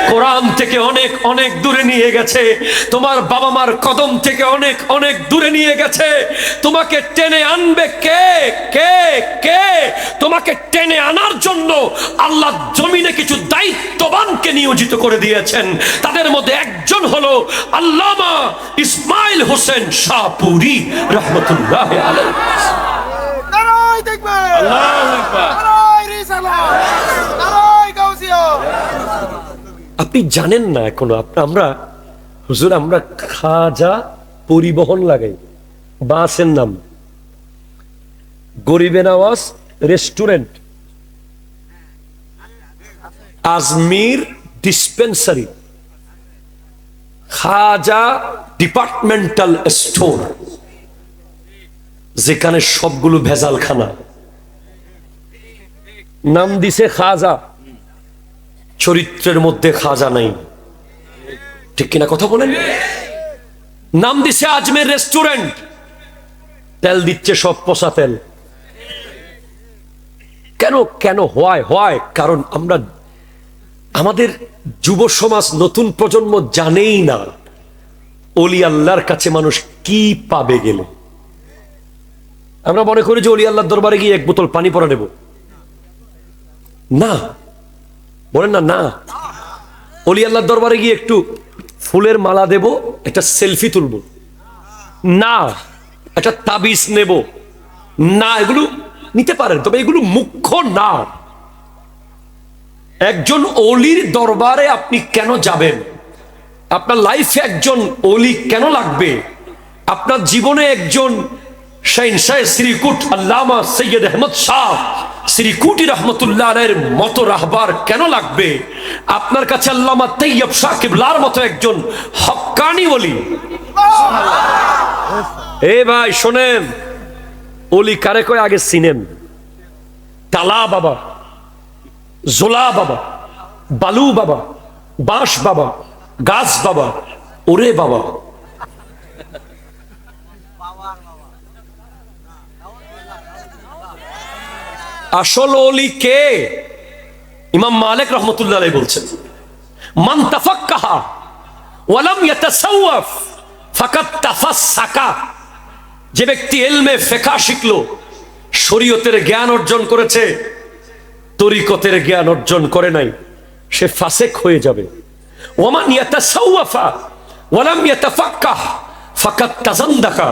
কোরআন থেকে অনেক অনেক দূরে নিয়ে গেছে, তোমার বাবা মার কদম থেকে অনেক অনেক দূরে নিয়ে গেছে। তোমাকে টেনে আনবে কে? কে কে তোমাকে টেনে আনার জন্য আল্লাহ জমিনে কিছু দায়িত্ববানকে নিয়োজিত করে দিয়েছেন। তাদের মধ্যে একজন হলো আল্লামা ইসমাইল হোসেন শাহপুরী রহমতুল্লাহ আলাইহি। নারায়ে তাকবীর, আল্লাহু আকবার, নারায়ে রিসালাত, নারায়ে গাউসিয়া। আপনি জানেন না এখনো আমরা হুজুর আমরা খাজা পরিবহন লাগাই, বাসের নাম গরিবে নওয়াজ রেস্টুরেন্ট, আজমির ডিসপেন্সারি, খাজা ডিপার্টমেন্টাল স্টোর, যেখানে সবগুলো ভেজাল খানা, নাম দিছে খাজা, চরিত্রের মধ্যে খাজা নাই, ঠিক কিনা কথা বলেন? নাম দিছে আজমের রেস্টুরেন্ট, তেল দিচ্ছে সব পচা তেল। কেন কেন হয় হয় কারণ আমরা আমাদের যুব সমাজ নতুন প্রজন্ম জানেই না ওলি আল্লাহর কাছে মানুষ কি পাবে গেলে। আমরা মনে করি যে ওলি আল্লাহর দরবারে গিয়ে এক বোতল পানি পরা নেব, না বলেন না, না ওলি আল্লাহর দরবারে গিয়ে একটু ফুলের মালা দেব, একটা সেলফি তুলব, না একটা তাবিজ নেব, না এগুলো নিতে পারেন তবে এগুলো মুখ্য না। একজন ওলির দরবারে আপনি কেন যাবেন? আপনার লাইফে একজন ওলি কেন লাগবে? আপনার জীবনে একজন শাহ শ্রীকুট আল্লামা সৈয়দ আহমদ শাহ শ্রীকুটি রহমতুল্লাহ আলাইহির মতো রাহবার কেন লাগবে? আপনার কাছে আল্লামা তৈয়ব শাহ কিবলার মতো একজন হক্কানি ওলি। এ ভাই শোনেন, ওলি কারে কয় আগে চিনেন? তালা বাবা, জোলা বাবা, বালু বাবা, বাঁশ বাবা, গাছ বাবা, ওরে বাবা। আসল ওলি কে? ইমাম মালিক রহমতুল্লাহ আলাইহি বলছেন, মান তাফাক্কাহা ওয়া লাম ইয়াতাসাওয়াফ ফাকাদ তাফাসসাকা। যে ব্যক্তি ইলমে ফিকহ শিখলো, শরীয়তের জ্ঞান অর্জন করেছে, তরিকতের জ্ঞান অর্জন করে নাই, সে ফাসেক হয়ে যাবে। ওয়ামান ইয়াতাসাওয়াফা ওয়া লাম ইয়াতাফাক্কাহ ফাকাদ তাজান্দাকা।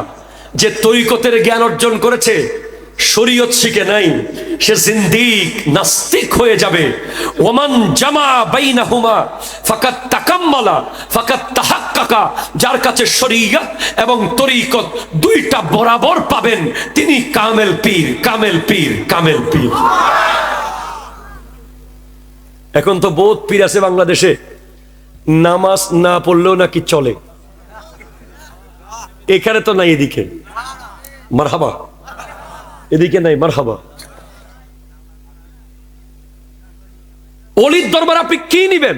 যে তরিকতের জ্ঞান অর্জন করেছে, শরীয়ত শিখে নাই, সে জিন্দিক নাস্তিক হয়ে যাবে। ওমান জামা বাইনাহুমা ফাকাদ তাকাম্মালা ফাকাদ তাহাক্কাকা। যার কাছে শরীয়ত এবং তরিকত দুইটা বরাবর পাবেন, তিনি কামেল পীর, কামেল পীর, কামেল পীর। এখন তো বহুত পীর আছে বাংলাদেশে, নামাজ না পড়লেও নাকি চলে। এখানে তো নাই, এদিকে মারহাবা, এদিকে নাই মারহাবা। অলির দরবার আপনি কি নিবেন?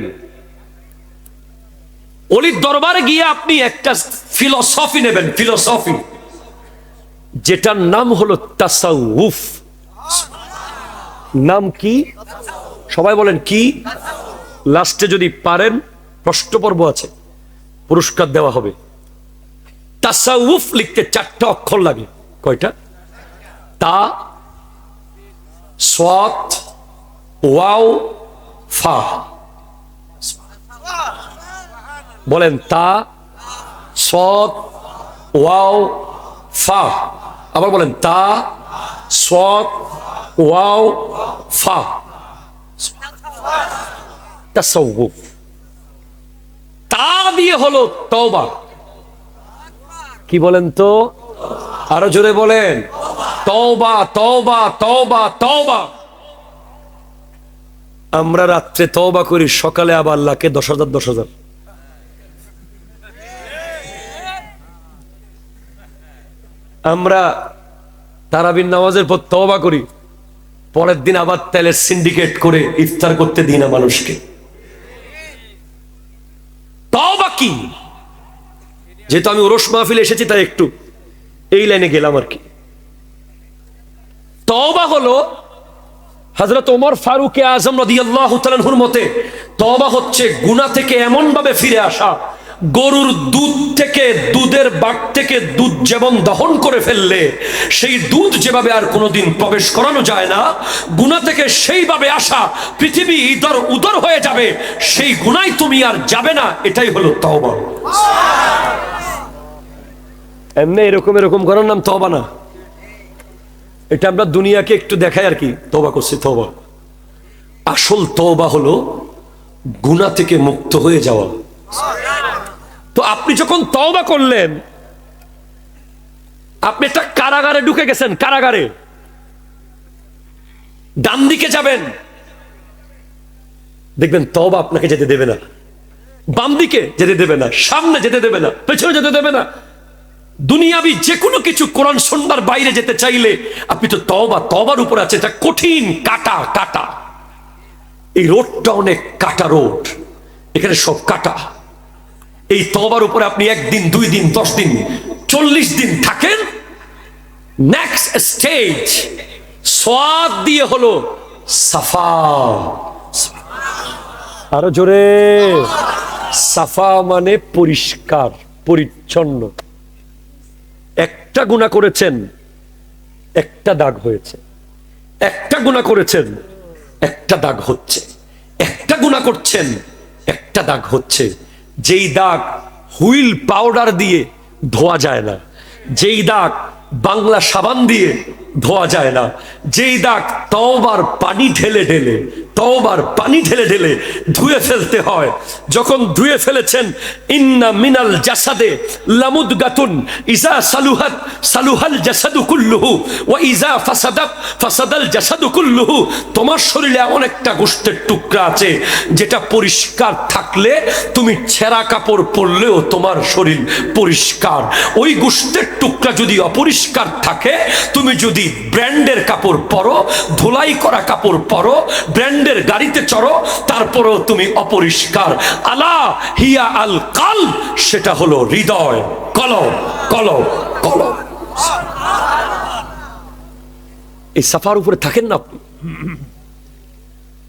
অলির দরবারে গিয়ে আপনি একটা ফিলোসফি নেবেন, ফিলোসফি, যেটার নাম হলো তাসাউফ। নাম কি? সবাই বলেন কি? লাস্টে যদি পারেন প্রশ্ন পর্ব আছে, পুরস্কার দেওয়া হবে। তাসাউফ লিখতে 4টা অক্ষর লাগে। কয়টা? তা, সাদ, ওয়াও, ফা। বলেন তা, সাদ, ওয়াও, ফা, আবার বলেন তা, সাদ, ওয়াও, ফা। তাসাউফ। তা দিয়ে হলো তওবা। কি বলেন তো? আরো জোরে বলেন, তওবা তওবা তওবা তওবা। আমরা রাত্রে তওবা করি, সকালে আবার আল্লাহকে 10,000 10,000। আমরা তারাবির নামাজের পর তওবা করি, পরের দিন আবার তেলের সিন্ডিকেট করে ইফতার করতে দিই না মানুষকে। তওবা কি? যেহেতু আমি ওরস মাহফিলে এসেছি তাই একটু এই লাইনে গেলাম আর কি। তওবা হলো হযরত ওমর ফারুক আযম রাদিয়াল্লাহু তাআলা আনহুর মতে তওবা হচ্ছে গুনাহ থেকে এমন ভাবে ফিরে আসা, গরুর দুধ থেকে, দুধের বাট থেকে দুধ যেমন দহন করে ফেললে সেই দুধ যেভাবে আর কোনোদিন প্রবেশ করানো যায় না, গুনাহ থেকে সেইভাবে আসা, পৃথিবী ইদর উদর হয়ে যাবে, সেই গুনাহ তুমি আর যাবে না, এটাই হলো তওবা। এমনি এরকম এরকম করার নাম তওবা না। এটা আমরা দুনিয়াকে একটু দেখাই আর কি, তওবা করছি তওবা। আসল তওবা হলো গুনাহ থেকে মুক্ত হয়ে যাওয়া। তো আপনি যখন তওবা করলেন, আপনি একটা কারাগারে ঢুকে গেছেন, কারাগারে ডান দিকে যাবেন, দেখবেন তওবা আপনাকে যেতে দেবে না, বাম দিকে যেতে দেবে না, সামনে যেতে দেবে না, পেছনে যেতে দেবে না। দুনিয়াবি যে কোনো কিছু কোরআন সুন্নাহর বাইরে যেতে চাইলে আপনি তো তওবার উপর আছে, এটা কঠিন কাটা কাটা। এই রোডটা অনেক কাটা রোড, এখানে সব কাটা। এই তওবার উপরে আপনি 1 দিন 2 দিন 10 দিন 40 দিন থাকেন, নেক্সট স্টেজ সাদ দিয়ে হলো সাফা। আরো জোরে, সাফা মানে পরিষ্কার পরিচ্ছন্ন। একটা গুনাহ করেছেন, একটা দাগ হয়েছে, একটা গুনাহ করেছেন, একটা দাগ হচ্ছে, একটা গুনাহ করছেন, একটা দাগ হচ্ছে। যেই দাগ হুইল পাউডার দিয়ে ধোয়া যায় না, যেই দাগ বাংলা সাবান দিয়ে ধোয়া যায় না, যেই দাগ তওবার পানি ঢেলে ঢেলে, তওবার পানি ঢেলে ঢেলে ধুয়ে ফেলতে হয়, যখন ধুয়ে ফেলেছেন, ইন্না মিনাল জাসাদে লামুদগাতুন ইজা সালুহাত সালুহাল জাসাদু কুল্লুহু ওয়া ইজা ফাসাদাত ফাসাদাল জাসাদু কুল্লুহু। তোমার শরীরে এমন একটা গোশতের টুকরা আছে যেটা পরিষ্কার থাকলে তুমি ছেঁড়া কাপড় পরলেও তোমার শরীর পরিষ্কার। ওই গোশতের টুকরা যদি অপরিষ্কার থাকে, তুমি যদি ব্র্যান্ডের কাপড় পরো, ধুলাই করা কাপড় পরো, ব্র্যান্ডের গাড়িতে চড়ো, তারপরও তুমি অপরিষ্কার। আলা হিয়া আল কালব, সেটা হলো হৃদয়, কলব কলব কলব। এই সাফার উপরে থাকেন না আপনি,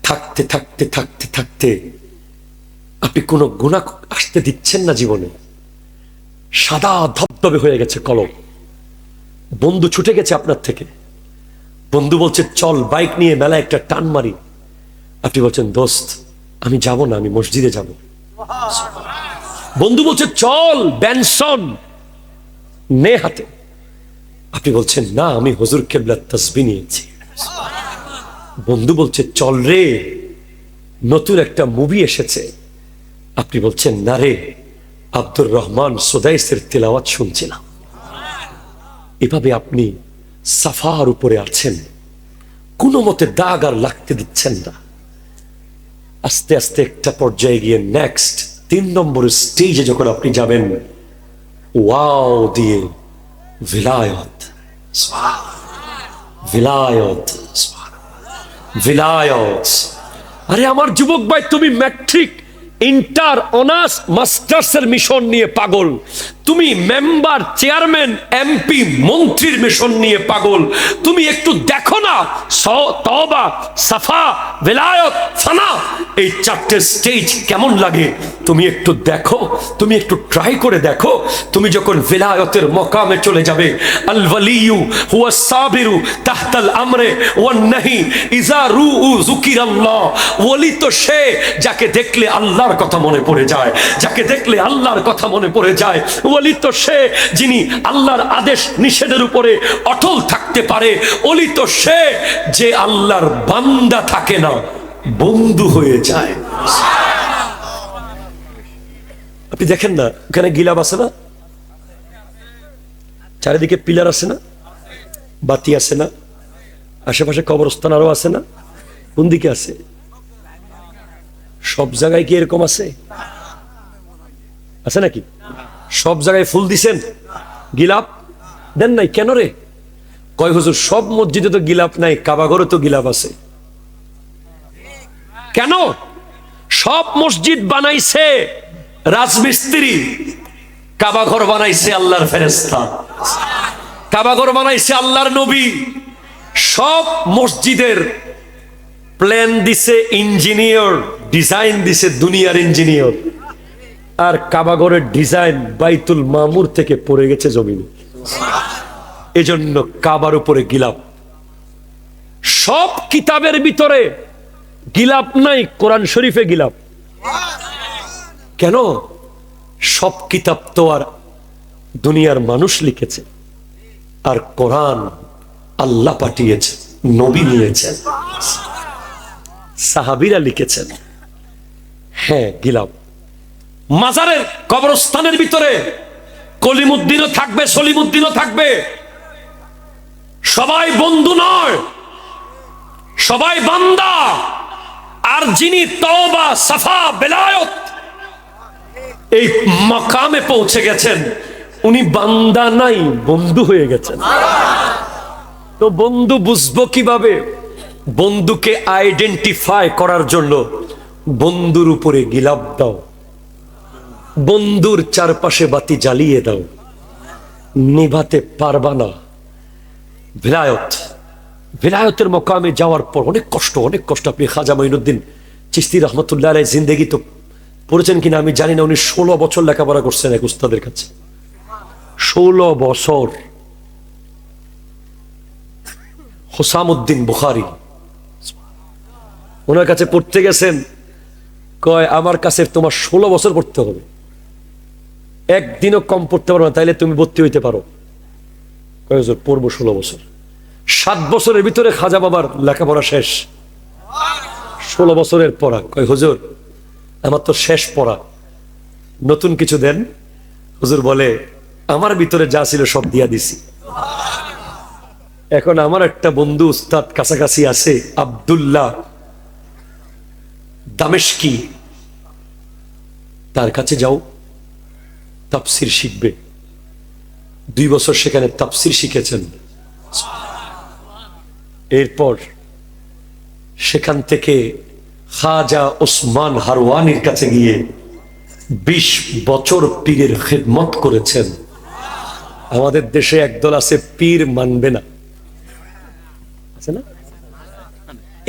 থাকতে থাকতে থাকতে থাকতে আপনি কোনো গুনাহ আসতে দিচ্ছেন না জীবনে। সাদা ধবধবে হয়ে গেছে কলব। বন্ধু ছুটে গেছে আপনার থেকে, বন্ধু বলছে চল বাইক নিয়ে মেলায় একটা টান মারি। আপনি বলছেন দোস্ত আমি যাব না, আমি মসজিদে যাব। বন্ধু বলছে চল বেনসন নে হাতে, আপনি বলছেন না আমি হুজুর কেবলার তাসবিহ নিয়েছি। বন্ধু বলছে চল রে নতুন একটা মুভি এসেছে, আপনি বলছেন না রে আব্দুর রহমান সুদাইসের তেলাওয়াত শুনছিলাম। এভাবে আপনি সাফার উপরে আছেন, কোনো মতে দাগ আর লাগতে দিচ্ছেন না। আস্তে আস্তে একটা পর্যায়ে গিয়ে নেক্সট 3 নম্বর স্টেজে যখন আপনি যাবেন, ওয়াও দিয়ে ভিলায়ত, ভিলায়ত, ভিলায়ত। আরে আমার যুবক ভাই, তুমি ম্যাট্রিক, ইন্টার, অনার্স, মাস্টার্সের মিশন নিয়ে পাগল, তুমি মেম্বার, চেয়ারম্যান, এমপি, মন্ত্রীর মিশন নিয়ে পাগল। তুমি একটু দেখো না তওবা, সাফা, ভিলায়ত, ফানা, এই 4টে স্টেজ কেমন লাগে। তুমি একটু দেখো, তুমি একটু ট্রাই করে দেখো। তুমি যখন ভিলায়তের মকামে চলে যাবে, আল ওয়ালিয়ু হুয়া সাবিরু তাহতাল আমরে ওয়ান নাহি ইজা রুউ যুকিরাল্লাহ। ওলি তো সে যাকে দেখলে আল্লাহ আল্লাহর কথা মনে পড়ে যায়, যাকে দেখলে আল্লাহর কথা মনে পড়ে যায়। ওলি তো সে যিনি আল্লাহর আদেশ নিষেধের উপরে অটল থাকতে পারে। ওলি তো সে যে আল্লাহর বান্দা থাকে না, বন্ধু হয়ে যায়। আপনি দেখেন না, ওখানে গিলাপ আছে না, চারিদিকে পিলার আছে না, বাতি আছে না, আশেপাশে কবরস্থান আরো আছে না, কোন দিকে আছে? সব জায়গায় কি এরকম আছে? আছে নাকি? সব জায়গায় ফুল দিছেন, গিলাপ দেন নাই কেন রে? কয় হুজুর সব মসজিদে তো গিলাপ নাই, কাবাঘরে তো গিলাপ আছে। কেন? সব মসজিদ বানাইছে রাজমিস্ত্রি, কাবাঘর বানাইছে আল্লাহর ফেরেশতা, কাবাঘর বানাইছে আল্লাহর নবী। সব মসজিদের প্ল্যান দিছে ইঞ্জিনিয়ার, ডিজাইন দিছে দুনিয়ার ইঞ্জিনিয়ার, আর কাবাঘরের ডিজাইন বাইতুল মামুর থেকে পড়ে গেছে জমিনে। এজন্য কাবার উপরে গিলাপ। সব কিতাবের ভিতরে গিলাপ নাই, কোরআন শরীফে গিলাপ। কেন? সব কিতাব তো আর দুনিয়ার মানুষ লিখেছে, আর কোরআন আল্লাহ পাঠিয়েছে, নবী নিয়েছেন, সাহাবীরা লিখেছেন। হ্যাঁ, গিলাপ। মাজারের কবরস্থানের ভিতরে কলিমুদ্দিনও থাকবে, সলিমুদ্দিনও থাকবে। সবাই বন্ধু নয়, সবাই বান্দা। আর যিনি তওবা, সাফা, বেলায়ত এই মাকামে পৌঁছে গেছেন, উনি বান্দা নাই, বন্ধু হয়ে গেছেন। তো বন্ধু বুঝবো কিভাবে? বন্ধুকে আইডেন্টিফাই করার জন্য বন্ধুর উপরে গিলাপ দাও, বন্ধুর চারপাশে বাতি জ্বালিয়ে দাও, নিভাতে পারবা না। ভিলায়ত, ভিলায়তের মকামে যাওয়ার পর অনেক কষ্ট, অনেক কষ্ট। আপনি খাজা মঈনুদ্দিন চিশতি রহমতুল্লাহ আলাইহির জিন্দেগি তো পড়েছেন কিনা আমি জানি না। উনি 16 বছর লেখাপড়া করছেন এক উস্তাদের কাছে, 16 বছর। হোসামউদ্দিন বুখারী ওনার কাছে পড়তে গেছেন, কয় আমার কাছে তোমার 16 বছর পড়তে হবে, একদিনও কম পড়তে পারো না, তাইলে তুমি ভর্তি হইতে পারো। কয় হুজুর পড়বো 16 বছর। 7 বছরের ভিতরে খাজা বাবার লেখাপড়া শেষ, 16 বছরের পড়া। কয় হুজুর আমার তো শেষ পড়া, নতুন কিছু দেন। হুজুর বলে আমার ভিতরে যা ছিল সব দিয়া দিছি। এখন আমার একটা বন্ধু উস্তাদ কাছাকাছি আছে, আব্দুল্লাহ দামেশকি, তার কাছে যাও, তাফসির শিখবে। 2 বছর সেখানে তাফসির শিখেছেন। এরপর সেখান থেকে খাজা ওসমান হারওয়ানির কাছে গিয়ে 20 বছর পীরের খিদমত করেছেন। আমাদের দেশে একদল আছে পীর মানবে না, আছে না?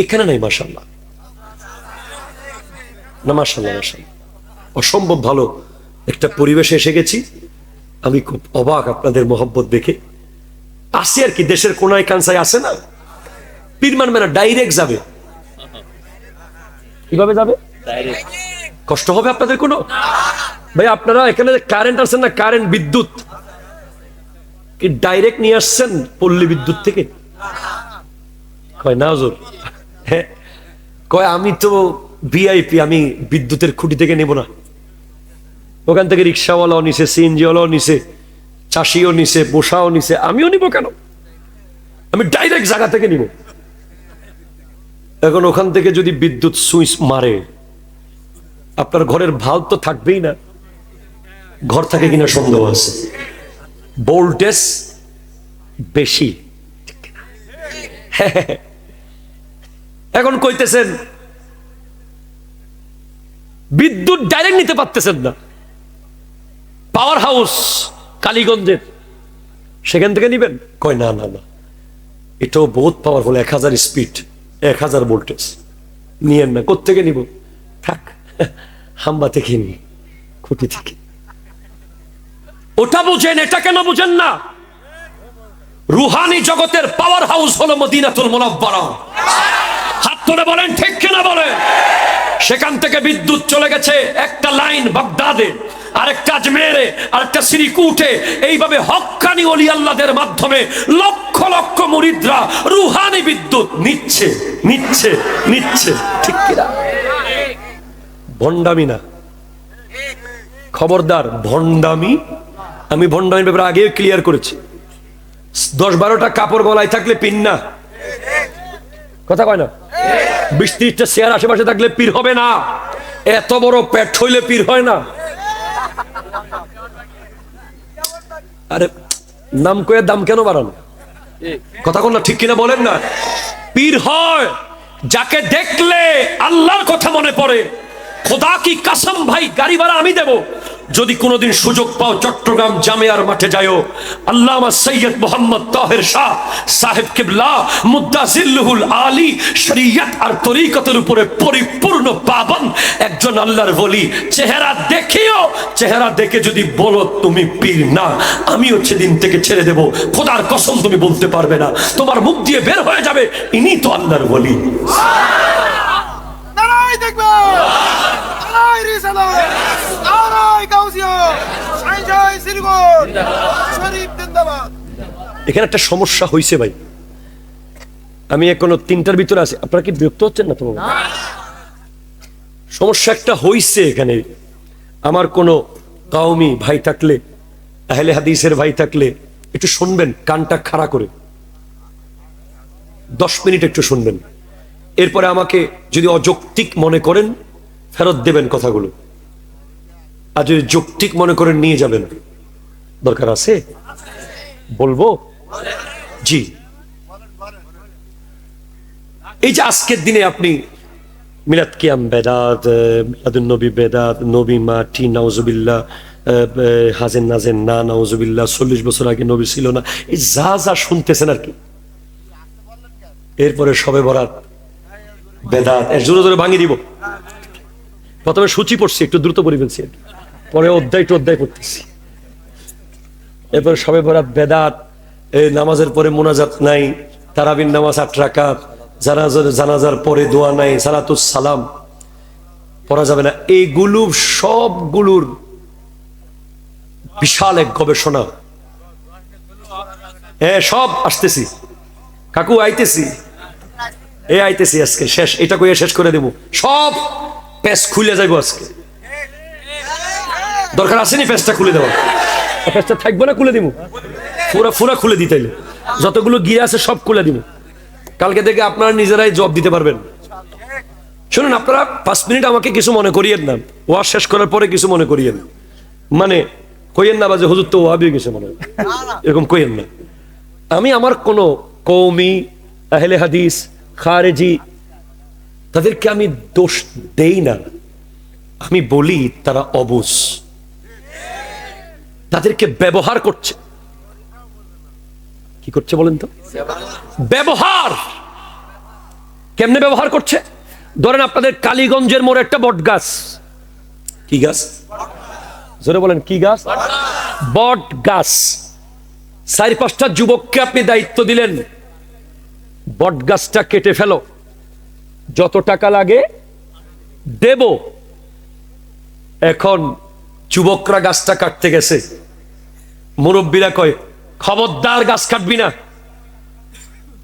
এখানে নাই মাশাআল্লাহ, না মাশাআল্লাহ, মাশাআল্লাহ। অসম্ভব ভালো একটা পরিবেশে এসে গেছি। আমি খুব অবাক আপনাদের মহব্বত দেখে। আসি আর কি, দেশের কোনায় কানসায় আছে না, পীর মানবে না, ডাইরেক্ট যাবে। কিভাবে যাবে? কষ্ট হবে আপনাদের কোনো? ভাই আপনারা এখানে কারেন্ট আছেন না, কারেন্ট বিদ্যুৎ কি ডাইরেক্ট নিয়ে আসছেন পল্লী বিদ্যুৎ থেকে? কয় না হুজুর। হ্যাঁ, কয় আমি তো ভিআইপি, আমি বিদ্যুতের খুঁটি থেকে নেব না। ওখান থেকে রিক্সাওয়ালাও নিছে, সিএনজিওয়ালাও নিছে, চাষিও নিছে, পোষাও নিছে, আমিও নিব কেন? আমি ডাইরেক্ট জায়গা থেকে নিব। এখন ওখান থেকে যদি বিদ্যুৎ সুইচ মারে, আপনার ঘরের ভাল্ব তো থাকবেই না, ঘর থাকে কিনা সন্দেহ আছে, ভোল্টেজ বেশি। এখন কইতেছেন বিদ্যুৎ ডাইরেক্ট নিতে পারতেছেন না, পাওয়ার হাউস কালীগঞ্জের সেখান থেকে নিবেন। কয় না না না, এটাও বহুত পাওয়ারফুল, 1000 স্পিড, 1000 ভোল্টেজ, নিয়েন না। কোত্থেকে নিব? থাক, হাম্বা থেকে নি, খুঁটি থেকে। ওটা বুঝেন, এটা কেন বুঝেন না? রুহানি জগতের পাওয়ার হাউস হলো মদিনাতুল মুনাওয়ারা। হাত তুলে বলেন ঠিক কিনা বলেন। সেখান থেকে বিদ্যুৎ চলে গেছে একটা লাইন বাগদাদে, আরেকটা আজমেরে, আরেকটা শ্রীকুটে। এইভাবে হক্কানি ওলি আল্লাহদের মাধ্যমে লক্ষ লক্ষ মুরিদরা রুহানি বিদ্যুৎ নিচ্ছে নিচ্ছে নিচ্ছে। ঠিক কিনা? ভণ্ডামি না, খবরদার ভণ্ডামি। আমি ভণ্ডামির ব্যাপারে আগেও ক্লিয়ার করেছি। 10-12টা কাপড় গলায় থাকলে পিন না, কথা কয় না। 20-30টা শেয়ার আশেপাশে থাকলে পীর হবে না। এত বড় পেট হইলে পীর হয় না। আরে নাম কয়ে দাম কেন বাড়ান? কথা কোন না, ঠিক কিনা বলেন না? পীর হয় যাকে দেখলে আল্লাহর কথা মনে পড়ে। খোদা কি কসম ভাই, গাড়ি ভাড়া আমি দেব। যদি কোনোদিন সুযোগ পাও চট্টগ্রাম জামিয়ার মাঠে যাও, আল্লামা সৈয়দ মোহাম্মদ তাহের শাহ সাহেব কিবলা মুদ্দাজিল্লুহুল আলী শরীয়ত আর তরিকতের উপরে পরিপূর্ণ পাবন্দ একজন আল্লাহর ওলি। চেহারা দেখিও, চেহারা দেখে যদি বলো তুমি পীর না, আমিও সেদিন থেকে ছেড়ে দেব। খোদার কসম তুমি বলতে পারবে না, তোমার মুখ দিয়ে বের হয়ে যাবে ইনি তো আল্লাহর ওলি। নারাই দেখবে, নারাই রিসালাত, নারাই গাউসিয়া, সাইনজাই শ্রীগঞ্জ, শরীফ জিন্দাবাদ। এখানে একটা সমস্যা হয়েছে ভাই, আমি এখনো 3টার ভিতরে আছি। আপনারা কি বিরক্ত হচ্ছেন না? তোমার সমস্যা একটা হয়েছে এখানে। আমার কোনো কওমি ভাই থাকলে, আহলে হাদিসের ভাই থাকলে একটু শুনবেন, কানটা খাড়া করে 10 মিনিট একটু শুনবেন। এরপরে আমাকে যদি অযৌক্তিক মনে করেন ফেরত দেবেন কথাগুলো, আর যদি যৌক্তিক মনে করেন নিয়ে যাবেন। দরকার আছে বলবো? জি। এই যে আজকের দিনে আপনি মিলাদ কিয়াম বেদাত, মিলাদুন নবী বেদাত, নবী মাটি নাউজুবিল্লাহ, হাজেন নাজেন না নাউজুবিল্লাহ, 40 বছর আগে নবী ছিল না, এই যা যা শুনতেছেন আর কি। এরপরে শবে বরাত বেদাত, জোরে জোরে ভাঙিয়ে দিব। প্রথমে সূচি পড়ছি, একটু দ্রুত পড়ে ফেলছি, পরে অধ্যায় টু অধ্যায় পড়তেছি। এরপরে শবে বরাত বেদাত, নামাজের পরে মোনাজাত নাই, তারাবির নামাজ 8 রাকাত, জানাজার পরে দোয়া নাই, সালাতুস সালাম পড়া যাবে না। এইগুলো সবগুলোর বিশাল এক গবেষণা। হ্যাঁ, সব আসতেছি কাকু, আইতেছি, আইতেছি আজকে শেষ, এটা কইয়া শেষ করে দেব। সব পেজ খুলে যাইব আজকে। দরকার আসেনি পেজটা খুলে দেওয়া? পেজটা থাকবে না, খুলে দিব, পুরা খুলে দিতে। যতগুলো গিয়ে আছে সব খুলে দিব। কালকে থেকে আপনারা নিজেরাই জবাব দিতে পারবেন। শুনুন, আপনারা 5 মিনিট আমাকে কিছু মনে করিয়েন না। ওয়াজ শেষ করার পরে কিছু মনে করিয়েন, মানে কইয়েন না বাজে হুজুর তো ওয়াবি গেছে মনে হয়, এরকম কইয়েন না। আমি আমার কোন কওমি, আহলে হাদিস, খারেজি তাদেরকে আমি দোষ দেই না। আমি বলি তারা অবুঝ, তাদেরকে ব্যবহার করছে। কি করছে বলেন তো? ব্যবহার। কেমনে ব্যবহার করছে? ধরেন আপনাদের কালীগঞ্জের মোড়ে একটা বট গাছ। কি গাছ? জোরে বলেন, কি গাছ? বট গাছ। 4-5টা যুবককে আপনি দায়িত্ব দিলেন, বট গাছটা কেটে ফেলো, যত টাকা লাগে দেব। এখন যুবকরা গাছটা কাটতে গেছে, মুরব্বীরা কয় খবরদার গাছ কাটবি না।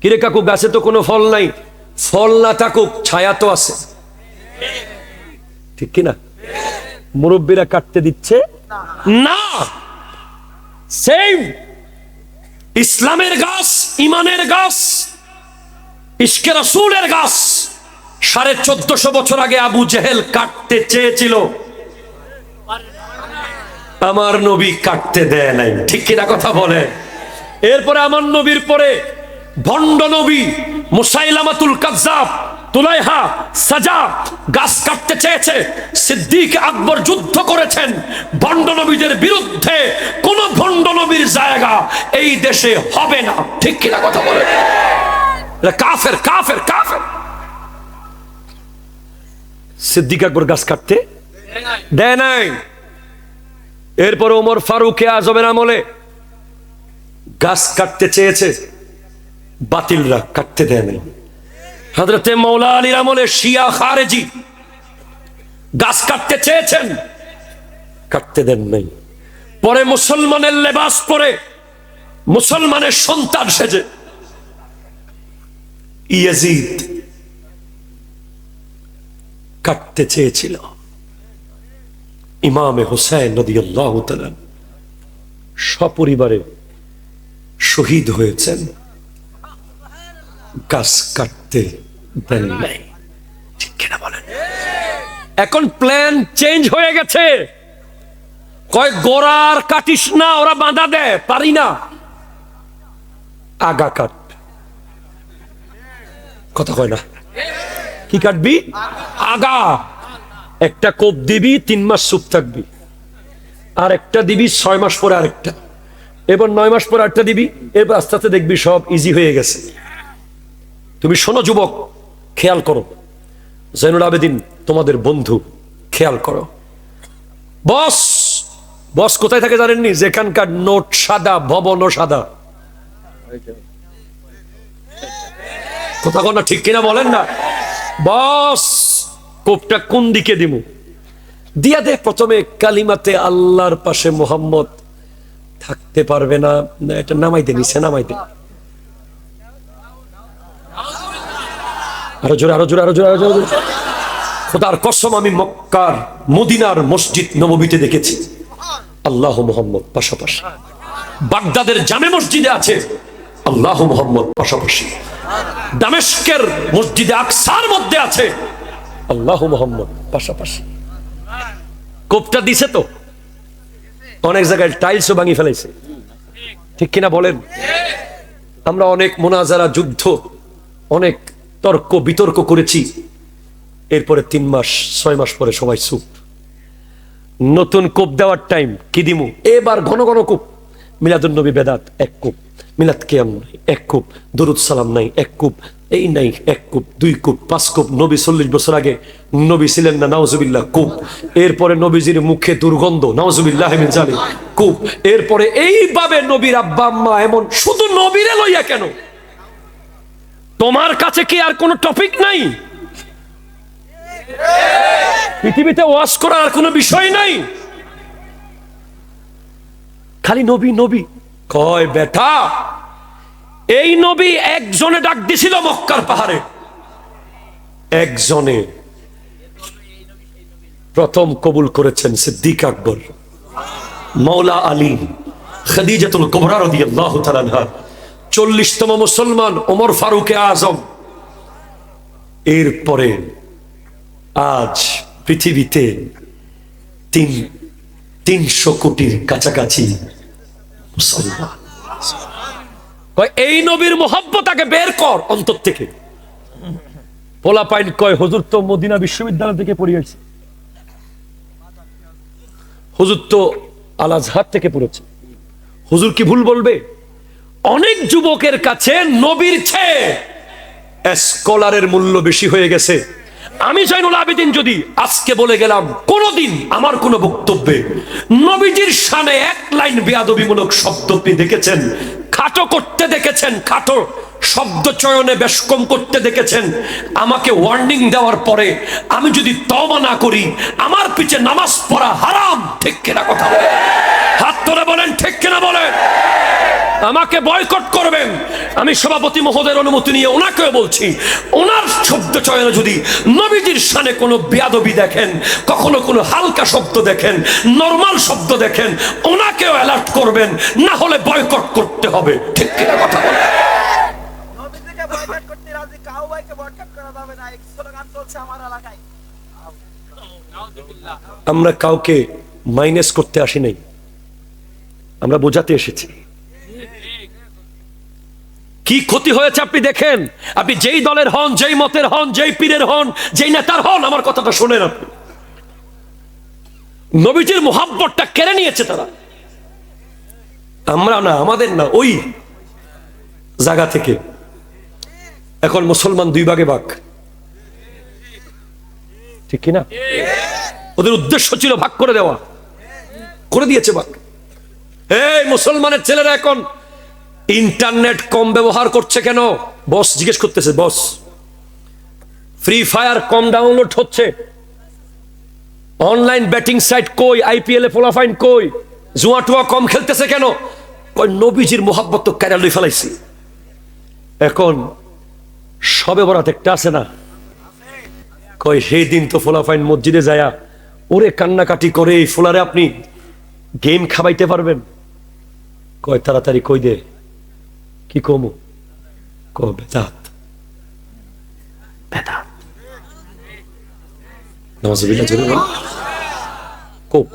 কিরে কাকু, গাছে তো কোনো ফল নাই। ফল না থাকুক, ছায়া তো আছে, ঠিক কিনা? মুরব্বীরা কাটতে দিচ্ছে না। সেম ইসলামের গাছ, ইমানের গাছ, ইশকে রাসূলের গাছ 1450 বছর আগে আবু জেহেল কাটতে চেয়েছিল, আমার নবী কাটতে দেয় নাই, ঠিক কিনা কথা বলে? এরপরে আমার নবীর পরে ভণ্ড নবী মুসাইলামাতুল কাজ্জাব, তুলাইহা, সাজা গাছ কাটতে চেয়েছে। সিদ্দিক আকবর যুদ্ধ করেছেন ভণ্ড নবীদের বিরুদ্ধে। কোন ভণ্ড নবীর জায়গা এই দেশে হবে না, ঠিক কিনা কথা বলে? কাফের কাফের কাফের। সিদ্দিক আকবর গাছ কাটতে দেয় নাই। এরপর ওমর ফারুকে আজমের আমলে গাছ কাটতে চেয়েছে, বাতিলরা কাটতে দেয় নাই। হযরতে মাওলা আলীর আমলে শিয়া খারেজি গাছ কাটতে চেয়েছেন, কাটতে দেন নাই। পরে মুসলমানের লেবাস পরে মুসলমানের সন্তান সেজে ইয়াজিদ কাটতে চেয়েছিল। ইমামে হোসেন রাদিয়াল্লাহু তাআলা সপরিবারে শহীদ হয়েছেন, গাছ কাটতে দেন নাই। ঠিক কিনা বলেন? এখন প্ল্যান চেঞ্জ হয়ে গেছে। কয় গোড়ার কাটিস না, ওরা বাঁধা দেয়, পারি না, আগা কাট। কথা কয় না? কি কাটবি? আগা। একটা কোপ দিবি, 3 মাস চুপ থাকবি, আর একটা দিবি 6 মাস পরে আরেকটা, এবার 9 মাস পরে আরেকটা দিবি, এবার আস্তে আস্তে দেখবি সব ইজি হয়ে গেছে। তুমি শোনো যুবক, খেয়াল করো, জৈনুল আবেদিন তোমাদের বন্ধু, খেয়াল করো। বস বস কোথায় থাকে জানেননি? যেখানকার নোট সাদা, ভবনও সাদা। কথা কন না, ঠিক কিনা বলেন না? বস কোপটা কোন দিকে দিমু? দিয়া দে প্রথমে কালিমাতে আল্লাহর পাশে মোহাম্মদ থাকতে পারবে না, এটা নামাই দে, নিচে নামাই দে। আরো জোরে, আরো জোরে, আরো জোরে, আরো জোরে। খোদার কসম, আমি মক্কার মদিনার মসজিদ নববীতে দেখেছি আল্লাহ মুহাম্মদ পাশাপাশি। বাগদাদের জামে মসজিদে আছে আল্লাহ মুহাম্মদ পাশাপাশি। দামেস্কের মসজিদে আকসার মধ্যে আছে আল্লাহ মুহাম্মদ পাশাপাশি। কোপটা দিছে তো, অনেক জায়গায় টাইলসও ভাঙি ফেলাইছে। ঠিক কিনা বলেন? আমরা অনেক মোনাজারা, যুদ্ধ, অনেক তর্ক বিতর্ক করেছি, এরপরে 3 মাস 6 মাস পরে সবাই চুপ। নতুন কোপ দেওয়ার টাইম, কি দিমু? এবার ঘন ঘন কোপ। মিলাদুন নবী বেদাত, 1 কোপ। মিলাদ কিয়াম নাই, 1 কোপ। দরুদ সালাম নাই, 1 কোপ। এই নাই, 1 কোপ, 2 কোপ, 5 কোপ। নবী 40 বছর আগে নবী ছিলেন না, নাউজুবিল্লাহ, কোপ। এরপরে নবীজির মুখে দুর্গন্ধ, নাউজুবিল্লাহ মিন জালিক, কোপ। এরপরে এইভাবে নবীর আব্বা আম্মা, এমন শুধু নবীরে লইয়া কেন? তোমার কাছে কি আর কোনো টপিক নাই? পৃথিবীতে ওয়াজ করার আর কোনো বিষয় নাই? খালি নবী নবী কয়। বেটা, এই নবী একজনে ডাক দিছিল মক্কার পাহাড়ে, একজনে। প্রথম কবুল করেছেন সিদ্দিক আকবর, মাওলা আলী, খাদিজাতুল কুবরা রাদিয়াল্লাহু তাআলা আনহা, 40তম মুসলমান ওমর ফারুকে আজম। এরপরে আজ পৃথিবীতে 300 কোটির কাছাকাছি মুসলমান। এই নবীর মোহাব্বত আগে বের কর অন্তর থেকে। পোলা পাইন কয়, হুজুর তো মদিনা বিশ্ববিদ্যালয় থেকে পড়িয়েছে, হুজুর তো আল আজহার থেকে পড়েছে। হুজুর কি ভুল বলবে? অনেক যুবকের কাছে নবীর চেয়ে স্কলারের মূল্য বেশি হয়ে গেছে। আমি জয়নুল আবেদিন যদি আজকে বলে গেলাম, কোনদিন আমার কোন বক্তব্যে নবীজির শানে 1 লাইন বেয়াদবিমূলক শব্দ আপনি দেখেছেন, খাটো করতে দেখেছেন, খাটো শব্দ চয়নে বেশ কম করতে দেখেছেন, আমাকে ওয়ার্নিং দেওয়ার পরে আমি যদি তওবা না করি, আমার পিছে নামাজ পড়া হারাম। ঠিক কিনা কথা বলেন? হাত তুলে বলেন ঠিক কিনা বলেন? আমাকে বয়কট করবেন। আমি সভাপতি মহোদয়ের অনুমতি নিয়ে ওনাকেও বলছি, ওনার শব্দ চয়নে যদি নবীজির শানে কোনো বেয়াদবি দেখেন, কখনো কোনো হালকা শব্দ দেখেন, নরমাল শব্দ দেখেন, ওনাকেও অ্যালার্ট করবেন, না হলে বয়কট করতে হবে। ঠিক কিনা কথা বলেন? নবীজিকে বয়কট করতে রাজি, কাউকে বয়কট করা যাবে না, এক স্লোগান চলছে আমার এলাকায়। আমরা কাউকে মাইনাস করতে আসি নাই, আমরা বোঝাতে এসেছি। কি ক্ষতি হয়েছে আপনি দেখেন। আপনি যেই দলের হন, যেই মতের হন, যেই পীরের হন, যেই নেতার হন, আমার কথাটা শোনেন আপনি। নবীজির মুহাব্বতটা কেড়ে নিয়েছে তারা। আমরা না, আমাদের না, ওই জায়গা থেকে এখন মুসলমান 2 ভাগে ভাগ। ঠিক কিনা? ওদের উদ্দেশ্য ছিল ভাগ করে দেওয়া, করে দিয়েছে ভাগ। এই মুসলমানের ছেলেরা এখন ইন্টারনেট কম ব্যবহার করছে কেন? বস জিজ্ঞেস করতেছে, বস ফ্রি ফায়ার কম ডাউনলোড হচ্ছে অনলাইন ব্যাটিং সাইট কই, আইপিএল এ ফলাফাইন কই, জুয়া টুয়া কম খেলতেছে কেন? কই নবীজির মোহাব্বত তো কেড়ে লই ফেলাইছি। এখন সবে বরাত একটা আছে না, কই সেই দিন তো ফলাফাইন মসজিদে যায়া ওরে কান্নাকাটি করে এই ফোলারে আপনি গেম খাবাইতে পারবেন? কয় তাড়াতাড়ি কই দে, কি কমু? বেদাত বেদাত। নাউজুবিল্লাহ জোরে বল। কোপ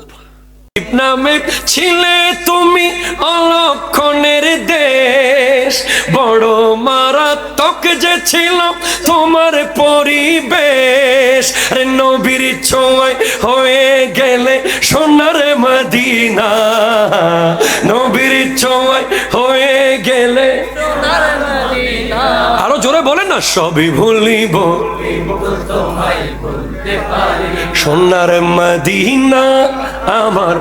নামে ছিলে তুমি অলক্ষণের দেশ, বড় মারাত্মক যে ছিল তোমার পরিবেশ। রে নবীর ছোঁয়ায় হয়ে গেলে সোনার মদিনা, নবীর ছোঁয়ায় হয়ে গেলে সোনার মদিনা। আরো জোরে বলেন না, সবই ভুলিব সোনার মদিনা আমার,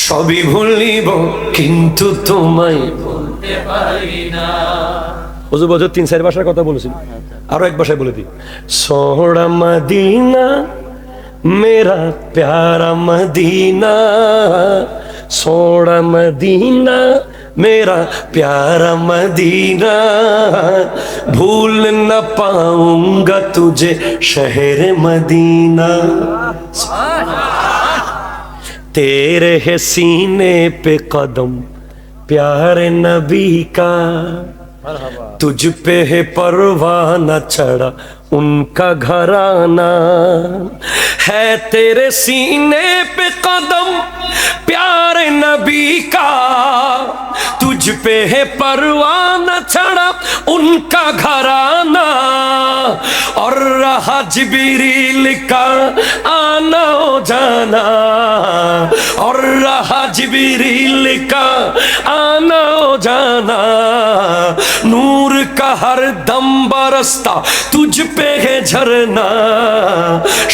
সবই ভুলিব কিন্তু তোমায় ভুলতে পারি না। হুজুর বছর 3-4 ভাষার কথা বলেছিল, আরো এক ভাষায় বলে দিই। সোহরা মদিনা মেরা প্যারা মদিনা, সোহরা মদিনা मेरा प्यारा मदीना, भूल न पाऊंगा तुझे शहर मदीना। तेरे है सीने पे कदम प्यारे नबी का, तुझ पे है परवाना चढ़ा उनका घराना। है तेरे सीने पे कदम प्यारे नबी का, तुझ पे है परवाना चढ़ा उनका घराना। और रहा जिब्रील का आना ओ जाना, और रहा जिब्रील का आना ओ जाना। नूर का हर दम बरसता तुझ पे है झरना,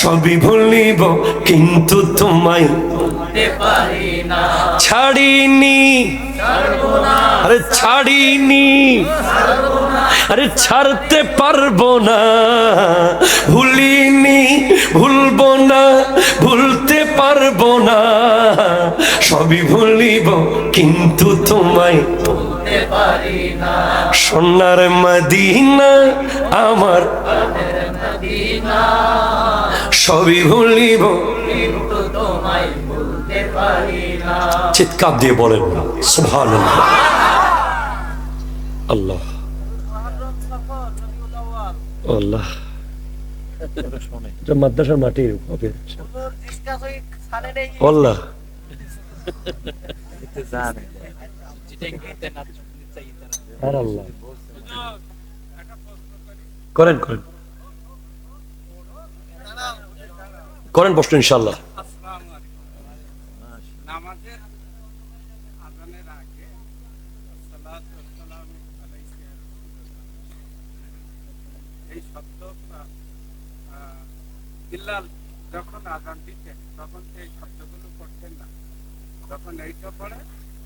সবই ভুলিব কিন্তু তোমায় ভুলতে পারি না। ছাড়িনি আরে ছাড়িনি, আরে ছাড়তে পারবো না। ভুলিনি ভুলবো না, ভুলতে পারবো না। সবই ভুলিব কিন্তু তোমায় ভুলতে পারি না। সোনার মদিনা আমার, সবই ভুলিব কিন্তু তোমায় ভুলতে পারি না। চিৎকার দিয়ে বলেন না সুবহানাল্লাহ। আল্লাহ আল্লাহ, মাদ্রাসার মাটি হবে আল্লাহ। আর আল্লাহ করেন করেন করেন প্রশ্ন ইনশাআল্লাহ। নামাজের আযানের আগে সালাতু ওয়াসসালাম আলাইহি এই শব্দ বিল্লাল যখন আযান দিতেন তখন এই শব্দগুলো পড়তেন না, তখন এইটা পড়ে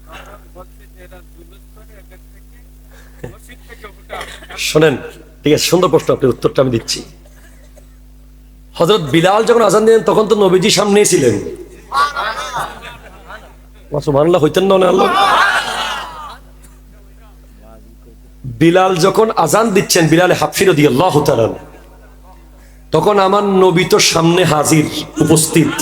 তখন বলতে যে এরা জুলুস করে এদের থেকে মসজিদ থেকে উঠা। শোনেন, ঠিক আছে, সুন্দর প্রশ্ন, আপনার উত্তরটা আমি দিচ্ছি। হযরত বিলাল যখন আযান দিলেন তখন তো নবীজি সামনেই ছিলেন। সুবহানাল্লাহ হইতেন না আল্লাহ। বিলাল যখন আযান দিচ্ছেন, বিলাল হাবশী রাদিয়াল্লাহু তাআলা, তখন আমার নবী তো সামনে হাজির উপস্থিত।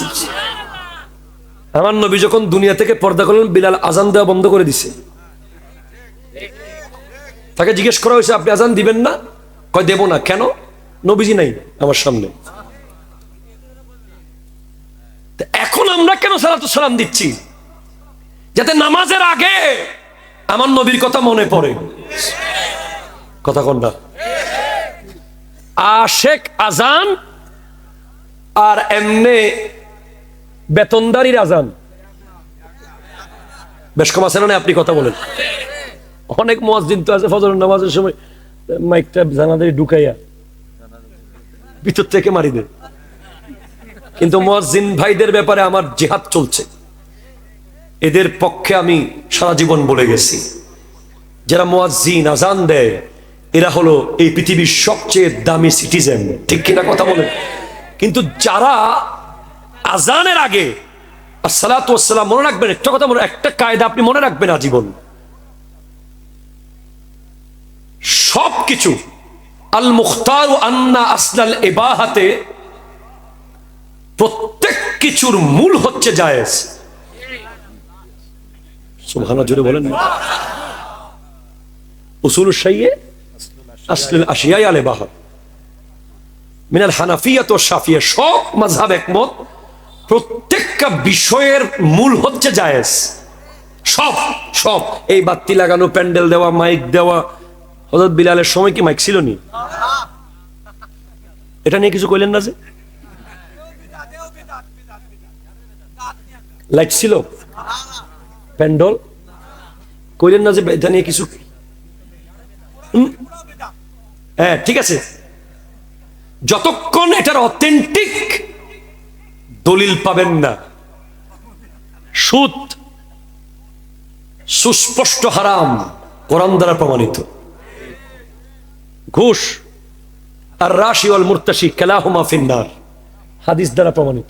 আমার নবী যখন দুনিয়া থেকে পর্দা করলেন, বিলাল আযান দেওয়া বন্ধ করে দিছে। তাকে জিজ্ঞেস করা হয়েছে আপনি আযান দিবেন না? কয় দেব না। কেন? নবীজি নাই আমার সামনে। এখন আমরা কেন সালাতু সালাম দিচ্ছি? যাতে নামাজের আগে আমার নবীর কথা মনে পড়ে। কথা কোন না? আশেক আজান আর এমনে বেতনদারির আজান বেশ কম আছে না? আপনি কথা বলেন। অনেক মুয়াজ্জিন তো আছে ফজরের নামাজের সময় মাইকটা জানালায় ঢুকাইয়া ভিতর থেকে মারি দেয়। কিন্তু মুয়াজ্জিন ভাইদের ব্যাপারে আমার জিহাদ চলছে। এদের পক্ষে আমি সারা জীবন বলে গেছি, যারা মুয়াজ্জিন আজান দেয় এরা হলো এই পৃথিবীর সবচেয়ে দামি সিটিজেন। ঠিক কিনা কথা বলেন? কিন্তু যারা আজানের আগে আসসালাতু ওয়াসসালাম, মনে রাখবেন একটা কথা, একটা কায়দা আপনি মনে রাখবেন আজীবন, সবকিছু আল মুখতার আন্না আসলাল ইবাহাতে, প্রত্যেক কিছুর মূল হচ্ছে জায়েজ। সুবহানাল্লাহ, জোরে বলেন না। উসুল শাইয়ে আসলুল আশিয়া আল ইবাহা মিনাল হানাফিয়াত ওয়াশ শাফিয়া, সব মাযহাব একমত, প্রত্যেকটা বিষয়ের মূল হচ্ছে জায়েজ। সব সব এই বাতি লাগানো, প্যান্ডেল দেওয়া, মাইক দেওয়া, হযরত বিলালের সময় কি মাইক ছিল নি? এটা নিয়ে কিছু কইলেন না যে? লাইট ছিল, প্যান্ডল কইলেন না যে? এটা নিয়ে কিছু, হ্যাঁ ঠিক আছে, যতক্ষণ এটার অথেন্টিক দলিল পাবেন না, সুদ সুস্পষ্ট হারাম, কোরআন দ্বারা প্রমাণিত, ঘুষ আর রাশি ওয়াল মুরতাশি কালাহুমা ফিন্নার, হাদিস দ্বারা প্রমাণিত,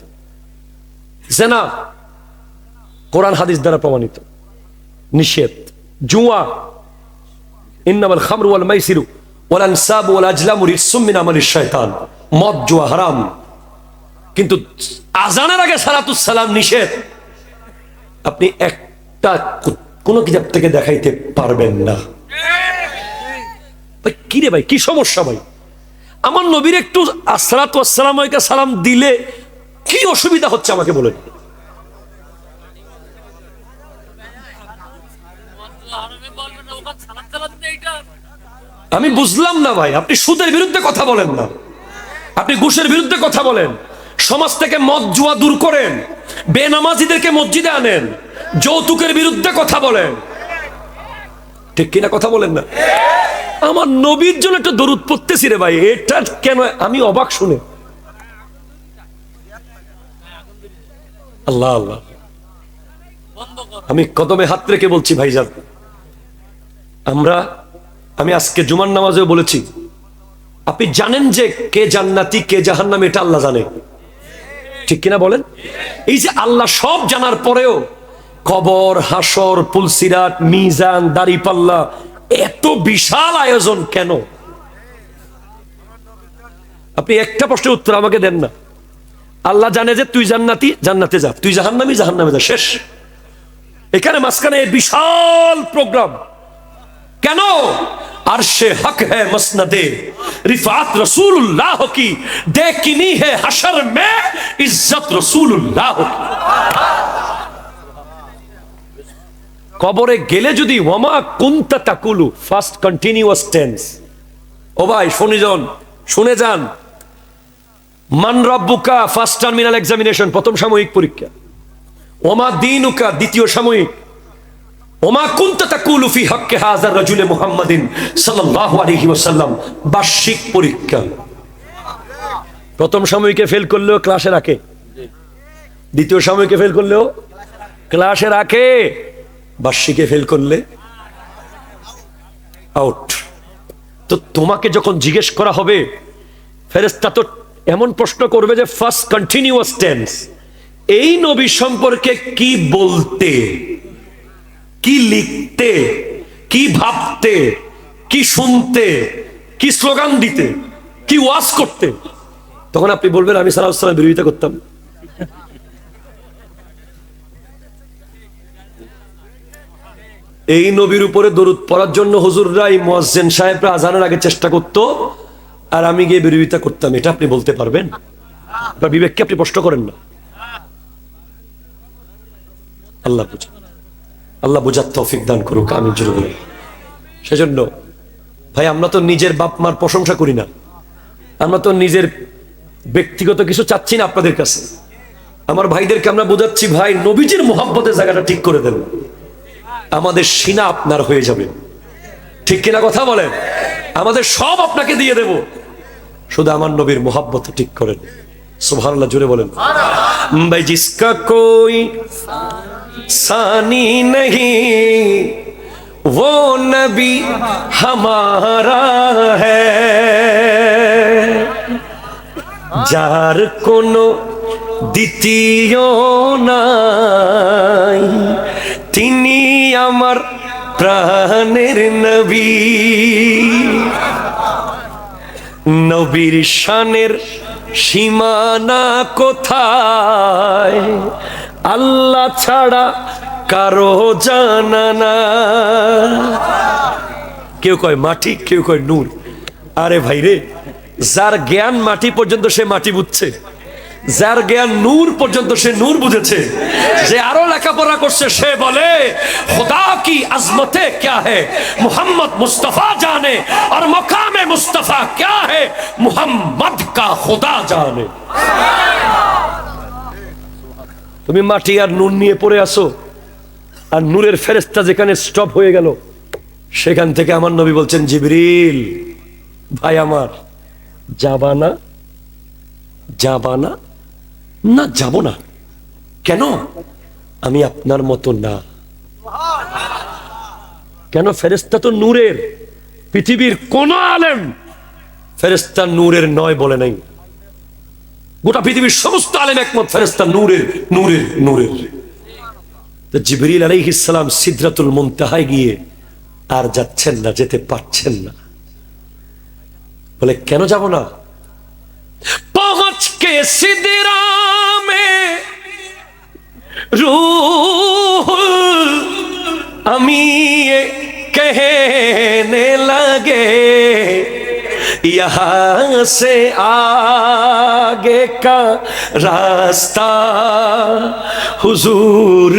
জিনা কোরআন হাদিস দ্বারা প্রমাণিত, নিষেধ, জুয়া, ইন্নামাল খামরু ওয়াল মাইসিরু ওয়াল আনসাবু ওয়াল আজলামু রিজসুম মিন আমালিশ শায়তান, মদ জুয়া হারাম, কিন্তু আজানের আগে সালাতুস সালাম নিষেধ। আপনি একটা কোন কিতাব থেকে দেখাইতে পারবেন না। ভাই কি রে ভাই, কি সমস্যা ভাই? আমার নবীর একটু আসসালাতু ওয়াসসালামু আলাইকা সালাম দিলে কি অসুবিধা হচ্ছে আমাকে বলেন? আমি বুঝলাম না ভাই, আপনি সুদের বিরুদ্ধে কথা বলেন না, আপনি ঘুষের বিরুদ্ধে কথা বলেন, সমাজ থেকে মদ জুয়া দূর করেন, বেনামাজিদেরকে মসজিদে আনেন, যৌতুকের বিরুদ্ধে কথা বলেন, ঠিক কিনা কথা বলেন না? আমার নবীর জন্য একটা দরুদ পড়তেছি রে ভাই, এটা কেন আমি অবাক শুনে। আল্লাহ আল্লাহ, আমি কদমে হাত রেখে বলছি ভাইজান, আমি আজকে জুমার নামাজেও বলেছি, আপনি জানেন যে কে জান্নাতি কে জাহান্নামী, এটা আল্লাহ জানে, ঠিক কিনা বলেন? এই যে আল্লাহ সব জানার পরেও কবর, হাসর, পুলসিরাত, মিজান, দাড়িপাল্লা, এত বিশাল আয়োজন কেন? আপনি একটা প্রশ্নের উত্তর আমাকে দেন না। আল্লাহ জানে যে তুই জান্নাতি, জান্নাতে যা, তুই জাহান্নামী, জাহান্নামে যা, শেষ। এখানে মাঝখানে বিশাল প্রোগ্রাম কেন? আরশে হক হ্যায় মসনদে রিফাত রসুলুল্লাহ কি, দেখিনি है हशर में इज्जत रसूलुल्लाह की। কবরে গেলে যদি ওয়ামা কুনতা তাকুলু, ফার্স্ট কন্টিনিউয়াস টেন্স, ও ভাই শুনে যান, মান রাব্বুকা ফার্স্ট টার্মিনাল এক্সামিনেশন, প্রথম সাময়িক পরীক্ষা, ওমা দীনুকা দ্বিতীয় সাময়িক, ওমা কুনতা তাকুলু ফি হক্কি হাযার রাজুল মুহাম্মাদিন সাল্লাল্লাহু আলাইহি ওয়াসাল্লাম, বার্ষিক পরীক্ষা। প্রথম সাময়িকে ফেল করলেও ক্লাসে রাখে, দ্বিতীয় সাময়িকে ফেল করলেও ক্লাসে রাখে, বার্ষিকে ফেল করলে আউট। তো তোমাকে যখন জিজ্ঞেস করা হবে, ফেরেশতা তো এমন প্রশ্ন করবে যে ফার্স্ট কন্টিনিউয়াস টেন্স, এই নবী সম্পর্কে কি বলতে, কি লিখতে, কি ভাবতে, কি শুনতে, কি স্লোগান দিতে, কি ওয়াজ করতে, তখন আপনি বলবেন আমি সাল্লাল্লাহু আলাইহি ওয়াসাল্লামের বিরোধিতা করতাম। এই নবীর উপরে দরুদ পড়ার জন্য হুজুররা, এই মুয়াজ্জিন সাহেবরা আজানের আগে চেষ্টা করতো, আর আমি গিয়ে বিরোধিতা করতাম, এটা আপনি বলতে পারবেন? আপনার বিবেককে আপনি প্রশ্ন করেন না। আল্লাহ বুঝার তৌফিক দান করুক, আমিন জোরে বলেন। সেজন্য ভাই, আমরা তো নিজের বাপ মার প্রশংসা করি না, আমরা তো নিজের ব্যক্তিগত কিছু চাচ্ছি না আপনাদের কাছে। আমার ভাইদেরকে আমরা বোঝাচ্ছি, ভাই নবীজির মুহাব্বতের জায়গাটা ঠিক করে দেন, আমাদের সিনা আপনার হয়ে যাবে, ঠিক কিনা কথা বলেন? আমাদের সব আপনাকে দিয়ে দেব, শুধু আমার নবীর মুহাব্বত ঠিক করেন। সুবহানাল্লাহ, জোরে বলেন। ভাই জিসকা কোই सानी नहीं वो नबी हमारा है, যার কোনো দ্বিতীয় নাই, তিনি আমার প্রাণের নবী। নবীর শানের সীমানা কোথায়, আল্লাহ ছাড়া কারো জানা না। কেউ কয় মাটি, কেউ কয় নূর। আরে ভাই রে, যার জ্ঞান মাটি পর্যন্ত সে মাটি বুঝছে, যার জ্ঞান নূর পর্যন্ত সে নূর বুঝেছে। যে আরো লেখাপড়া করছে সে বলে খুদা কি আজমতে ক্যা है मोहम्मद मुस्तफा जाने और मकाम मुस्तफा क्या है मोहम्मद का खुदा जाने। তুমি মাটি আর নূর নিয়ে পড়ে আসো, আর নূরের ফেরেশতা যেখানে স্টপ হয়ে গেল সেখান থেকে আমার নবী বলছেন, জিবরিল ভাই আমার, যাবানা যাবানা না? যাব না। কেন? আমি আপনার মতো না। কেন? ফেরেশতা তো নূরের। পৃথিবীর কোন আলেম ফেরেশতা নূরের নয় বলে নাই। গোটা পৃথিবীর সমস্ত আলেম একমত ফেরেশতা নূরের নূরের নূরের। তো জিবরিল আলাইহিস সালাম সিদরাতুল মুনতাহায় গিয়ে আর যাচ্ছেন না, যেতে পারছেন না। বলে কেন যাব না? পৌঁছ কে সিদরা মে रूह अमी ये कहने लगे, यहाँ से आगे का रास्ता हुजूर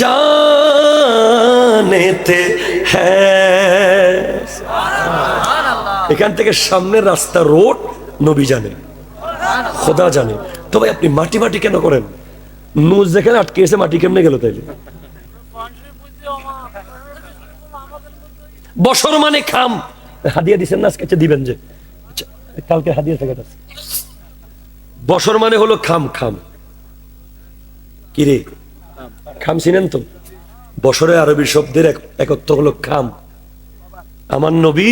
जानते हैं। এখান থেকে সামনের রাস্তা রোড নবী জানে, খোদা জানে। তো ভাই আপনি মাটি মাটি কেন করেন? নুজ যেখানে আটকে এসে মাটি কেমনে গেল তাইলে? বছর মানে খাম হাদিয়া দিচ্ছেন না, আজকে দিবেন যে কালকে হাদিয়া থেকে বছর মানে হলো খাম। খাম কি রে? খাম চিনেন তো? বছরের আরবি শব্দের একত্র হলো খাম। আমার নবী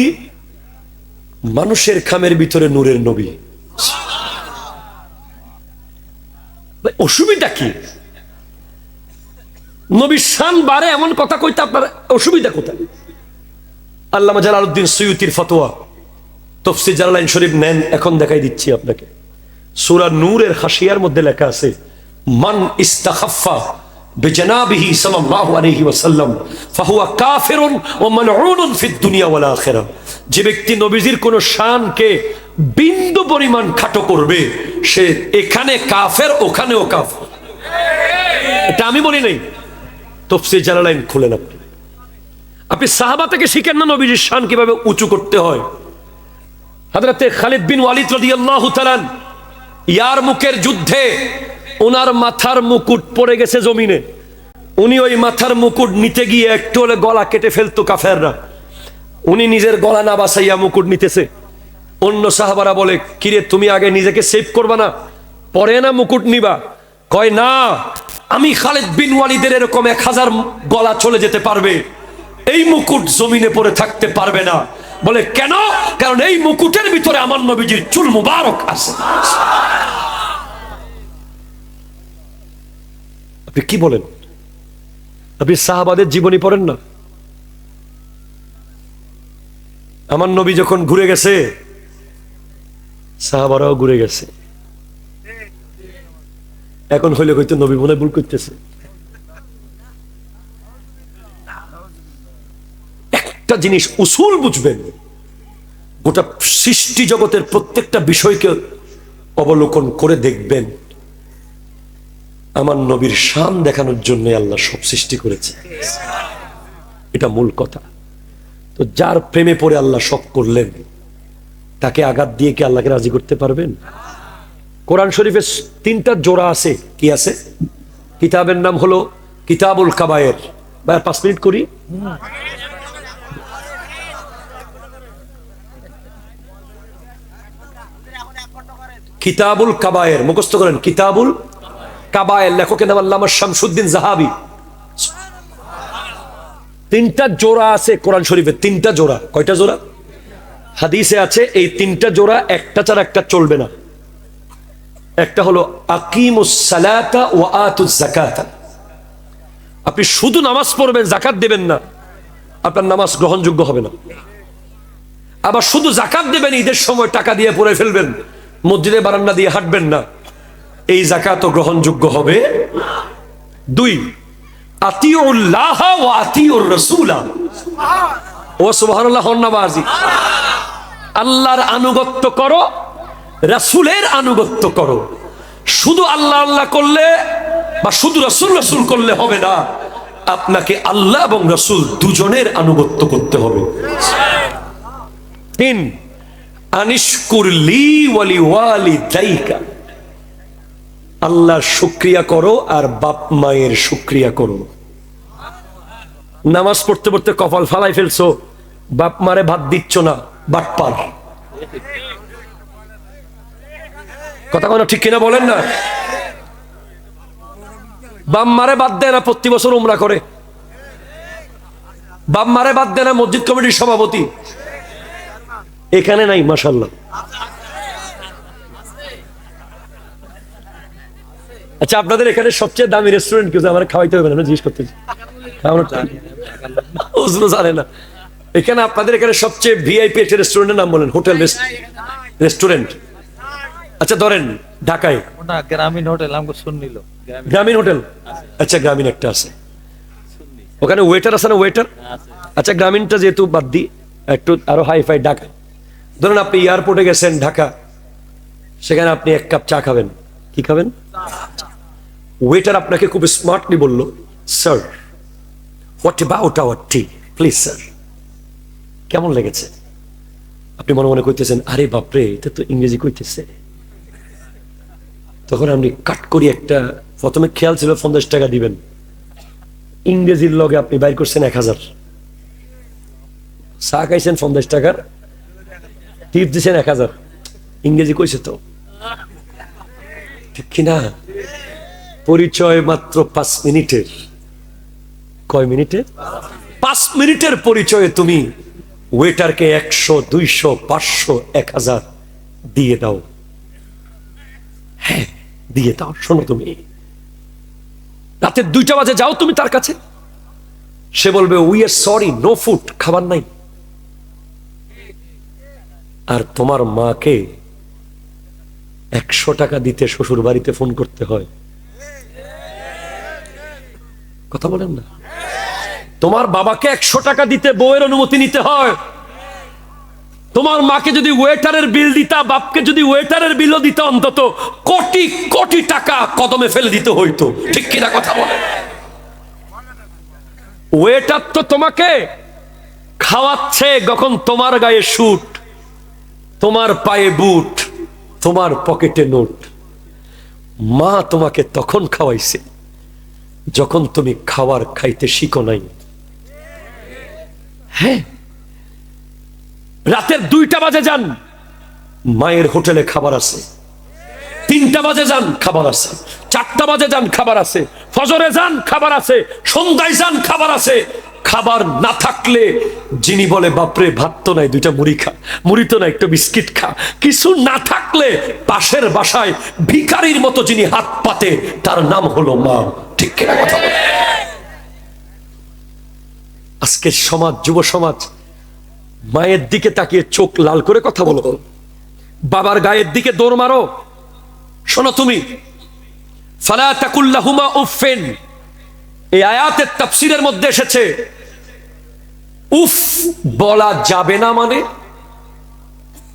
মানুষের খামের ভিতরে নূরের নবী। অসুবিধা কি? নবীর শান বাড়ে এমন কথা কইতে আপনার অসুবিধা কোথায়? আল্লামা জালালউদ্দিন সুয়ুতির ফতোয়া তাফসীর জালালাইন শরীফ নেন, এখন দেখাই দিচ্ছি আপনাকে। সূরা নূরের হাশিয়ার মধ্যে লেখা আছে, মান ইস্তাখাফা বিজনাবিহি সাল্লাল্লাহু আলাইহি ওয়াসাল্লাম ফাহুয়া কাফিরুন ওয়া মালউনুন ফিদ দুনিয়া ওয়াল আখিরাহ। যে ব্যক্তি নবীজির কোন শানকে বিন্দু পরিমাণ খাটো করবে সে এখানে কাফের, ওখানেও কাফের। এটা আমি বলি নাই, তাফসীর জালালাইন খুলেন আপনি। আপনি সাহাবা থেকে শিখেন না নবীজির শান কিভাবে উঁচু করতে হয়। হযরতে খালিদ বিন ওয়ালিদ রাদিয়াল্লাহু তাআলা ইয়ারমুকের যুদ্ধে ওনার মাথার মুকুট পড়ে গেছে জমিনে। উনি ওই মাথার মুকুট নিতে গিয়ে একটু হলে গলা কেটে ফেলতো কাফেররা। উনি নিজের গলা না বাঁচাইয়া মুকুট নিতেছে। অন্য সাহাবারা বলে, কিরে তুমি আগে নিজেকে সেভ করবা না, পরে না মুকুট নিবা? কয় না, আমি খালিদ বিন ওয়ালিদের এরকম 1000 গলা চলে যেতে পারবে, এই মুকুট জমিনে পড়ে থাকতে পারবে না। বলে কেন? কারণ এই মুকুটের ভিতরে আমার নবীজির চুল মুবারক আছে। আপনি কি বলেন? আপনি সাহাবাদের জীবনী পড়েন না? আমার নবী যখন ঘুরে গেছে সাহাবারাও ঘুরে গেছে। এখন হইলে হয়তো নবী মনে ভুল করতেছে। একটা জিনিস উসুল বুঝবেন, গোটা সৃষ্টি জগতের প্রত্যেকটা বিষয়কে অবলোকন করে দেখবেন, আমার নবীর শান দেখানোর জন্য আল্লাহ সব সৃষ্টি করেছে। এটা মূল কথা। তো যার প্রেমে পড়ে আল্লাহ সব করলেন, তাকে আঘাত দিয়ে কি আল্লাহকে রাজি করতে পারবেন? কোরআন শরীফে 3টা জোড়া আছে। কি আছে? কিতাবের নাম হলো কিতাবুল কাবায়ের। ভাই 5 মিনিট করি। কিতাবুল কাবায়ের মুখস্থ করেন। কিতাবুল কাবায়ের, লেখকের নাম আল্লামা শামসুদ্দিন জাহাবি। 3টা জোড়া আছে কোরআন শরীফে। 3টা জোড়া। কয়টা জোড়া? হাদিসে আছে এই 3টা জোড়া একটা ছাড়া একটা চলবে না। একটা হলো আকিমুস সালাতা ওয়া আতুজ যাকাতা। আপনি শুধু নামাজ পড়বেন, যাকাত দেবেন না, আপনার নামাজ গ্রহণযোগ্য হবে না। আবার শুধু যাকাত দেবেন, ঈদের সময় টাকা দিয়ে পড়ে ফেলবেন, মসজিদে বারান্দা দিয়ে হাঁটবেন না, এই যাকাতও গ্রহণযোগ্য হবে। 2, আতিউল্লাহ ওয়া আতিউর রাসূলা। ও সুবহানাল্লাহ হন্নাবাজি। আল্লাহর আনুগত্য করো, রাসূলের আনুগত্য করো। শুধু আল্লাহ আল্লাহ করলে বা শুধু রাসূল রাসূল করলে হবে না, আপনাকে আল্লাহ এবং রাসূল দুজনের আনুগত্য করতে হবে। 3, আনিশকুর লি ওয়া লিওয়ালিদাইকা। আল্লাহর শুকরিয়া করো আর বাপ মায়ের শুকরিয়া করো। নামাজ পড়তে পড়তে কপাল ফালাই ফেলছো, বাপ মারে ভাত দিচ্ছ না, বাটপার। কথা কোনো ঠিক কিনা বলেন না? বাপ মারে বাদ দেয় না, প্রতি বছর উমরা করে। বাপ মারে বাদ দেয় না, মসজিদ কমিটির সভাপতি। এখানে নাই মাশাআল্লাহ। আচ্ছা, আপনাদের এখানে সবচেয়ে দামি রেস্টুরেন্ট কি? আমার খাওয়াইতে হবে না, জিজ্ঞেস করতেছি। জানে না এখানে আপনাদের এখানে সবচেয়ে ভিআইপি একটা রেস্টুরেন্টের নাম বলেন। Hotel restaurant. আচ্ছা ধরেন ঢাকায় গ্রামীণ হোটেল আমাকে শুননিল। গ্রামীণ হোটেল। আচ্ছা গ্রামীণ একটা আছে, ওখানে ওয়েটার আছে না? ওয়েটার। আচ্ছা গ্রামীণটা যেহেতু বাদ দিই, একটু আরো হাই ফাই ঢাকা। ধরুন আপনি এয়ারপোর্টে গেছেন ঢাকা, সেখানে আপনি 1 কাপ চা খাবেন। কি খাবেন? ওয়েটার আপনাকে খুব স্মার্টলি বললো, sir what about our T please sir. কেমন লেগেছে? আপনি মনে মনে কইতেছেন, আরে বাপরে, এটা তো ইংরেজি কইতেছে। তখন আপনি কাট করি একটা, প্রথমে খেয়াল ছিল 50 টাকা দিবেন, ইংরেজির লগে আপনি বাইর করছেন 1000। চা খাইছেন 50 টাকার, টিপ দিচ্ছেন 1000। ইংরেজি কইছে তো, ঠিক কিনা? পরিচয় মাত্র 5 মিনিটের। কয় মিনিটের? 5 মিনিটের পরিচয়ে তুমি ওয়েটারকে 100, 200, 500, 1000 দিয়ে দাও। হ্যাঁ দিয়ে দাও। শোনো, তুমি রাতে 2টা বাজে যাও তুমি তার কাছে, সে বলবে we are sorry, no food, খাবার নাই। আর তোমার মাকে 100 টাকা দিতে শ্বশুর বাড়িতে ফোন করতে হয়। কথা বলেন না? তোমার বাবাকে 100 টাকা দিতে বউয়ের অনুমতি নিতে হয়। তোমার মাকে যদি ওয়েটারের বিল দিতা, বাপকে যদি ওয়েটারের বিলও দিতে, অন্তত কোটি কোটি টাকা কদমে ফেলে দিতে হইতো। ঠিক কিনা কথা বলে? ওয়েটার তো তোমাকে খাওয়াচ্ছে যখন তোমার গায়ে স্যুট, তোমার পায়ে বুট, তোমার পকেটে নোট। মা তোমাকে তখন খাওয়াইছে যখন তুমি খাবার খাইতে শিখো নাই। হ্যাঁ, রাতের 2টা বাজে যান, মায়ের হোটেলে খাবার আছে। 3টা বাজে যান, খাবার আছে। 4টা বাজে যান, খাবার আছে। ফজরে যান, খাবার আছে। সন্ধ্যায় যান, খাবার আছে। খাবার না থাকলে যিনি বলে বাপরে ভাত তো নাই, 2টা মুড়ি খা, মুড়ি তো নাই, একটু বিস্কিট খা। কিছু না থাকলে পাশের বাসায় ভিখারির মতো যিনি হাত পাতে, তার নাম হলো মা। ঠিক কিনা কথা বলে? আজকের সমাজ, যুব সমাজ, মায়ের দিকে তাকিয়ে চোখ লাল করে কথা বলো, বাবার গায়ের দিকে দৌড় মারো। শোনো, তুমি ফালা তাকুল্লাহুমা উফিন, এই আয়াতের তাফসীরের মধ্যে এসেছে উফ বলা যাবে না। মানে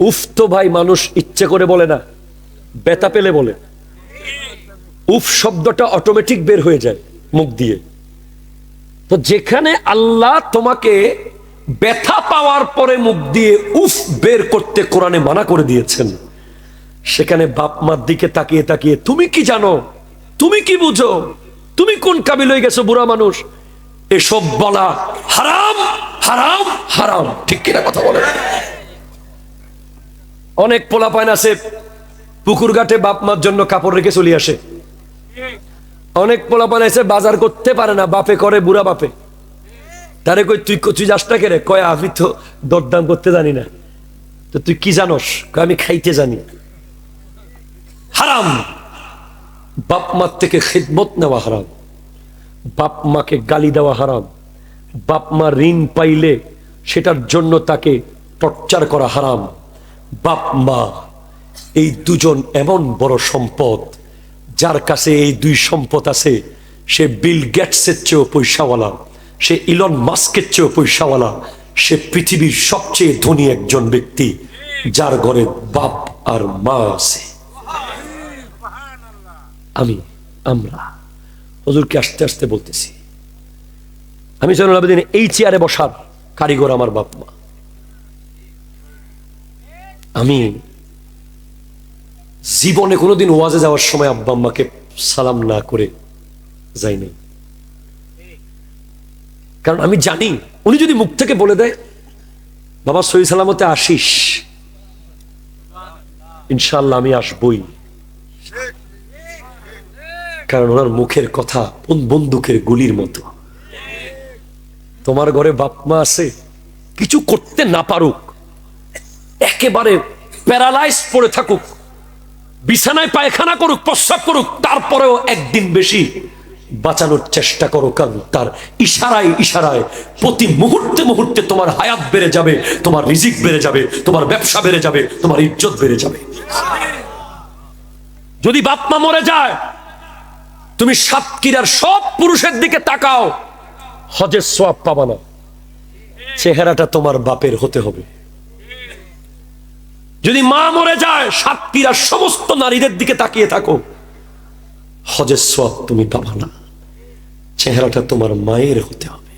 উফ তো ভাই মানুষ ইচ্ছে করে বলে না, ব্যথা পেলে বলে। উফ শব্দটা অটোমেটিক বের হয়ে যায় মুখ দিয়ে। তো যেখানে আল্লাহ তোমাকে ব্যথা পাওয়ার পরে মুখ দিয়ে উফ বের করতে কোরআনে মানা করে দিয়েছেন, সেখানে বাপ মার দিকে তাকিয়ে তাকিয়ে তুমি কি জানো, তুমি কি বুঝো, তুমি কোন কাবিল হয়ে গেছো বুড়া মানুষ, এসব বলা হারাম হারাম হারাম। ঠিক কিনা কথা বলে? অনেক পোলাপাইন আছে পুকুর ঘাটে বাপ মার জন্য কাপড় রেখে চলে আসে। অনেক পোলাপাইন আছে বাজার করতে পারে না, বাপে করে, বুড়া বাপে। তারে কই তুই যাস না কেরে? কয় আমি তো দরদাম করতে জানি না। তো তুই কি জানোস? কয় আমি খাইতে জানি। হারাম। বাপ মার থেকে খিদমত নেওয়া হারাম, বাপ মাকে গালি দেওয়া হারাম, বাপ মা ঋণ পাইলে সেটার জন্য তাকে টর্চার করা হারাম। বাপ মা এই দুজন এমন বড় সম্পদ, যার কাছে এই দুই সম্পদ আছে সে বিল গেটসের চেয়েও পয়সাওয়ালা, সে ইলন মাস্কের চেয়েও পয়সাওয়ালা, সে পৃথিবীর সবচেয়ে ধনী একজন ব্যক্তি, যার ঘরে বাপ আর মা আছে। আমরা হুজুরকে আস্তে আস্তে বলতেছি, আমি জয়নুল আবেদিন এই চেয়ারে বসার কারিগর আমার বাপ মা। আমি জীবনে কোনোদিন ওয়াজে যাওয়ার সময় আব্বা আম্মাকে সালাম না করে যাইনি, কারণ আমি জানি উনি যদি মুখ থেকে বলে দেয় বাবা সহি সালামতে আসিস, ইনশাআল্লাহ আমি আসবই, কারণ ওনার মুখের কথা বন্দুকের গুলির মতো। তোমার ঘরে বাপ মা আছে, কিছু করতে না পারুক, একেবারে প্যারালাইজ পড়ে থাকুক, বিছানায় পায়খানা করুক, প্রস্রাব করুক, তারপরেও একদিন বেশি বাঁচানোর চেষ্টা করো, কারণ তার ইশারায় ইশারায় প্রতি মুহূর্তে মুহূর্তে তোমার হায়াত বেড়ে যাবে, তোমার রিজিক বেড়ে যাবে, তোমার ব্যবসা বেড়ে যাবে, তোমার ইজ্জত বেড়ে যাবে। যদি বাপ মা মরে যায়, তুমি সাতক্ষীরার সব পুরুষের দিকে তাকাও, হজের সওয়াব পাবা না, চেহারাটা তোমার বাপের হতে হবে। যদি মা মরে যায়, সাতক্ষীরার সমস্ত নারীদের দিকে তাকিয়ে থাকো, হজের সওয়াব তুমি পাবা না, চেহারাটা তোমার মায়ের হতে হবে।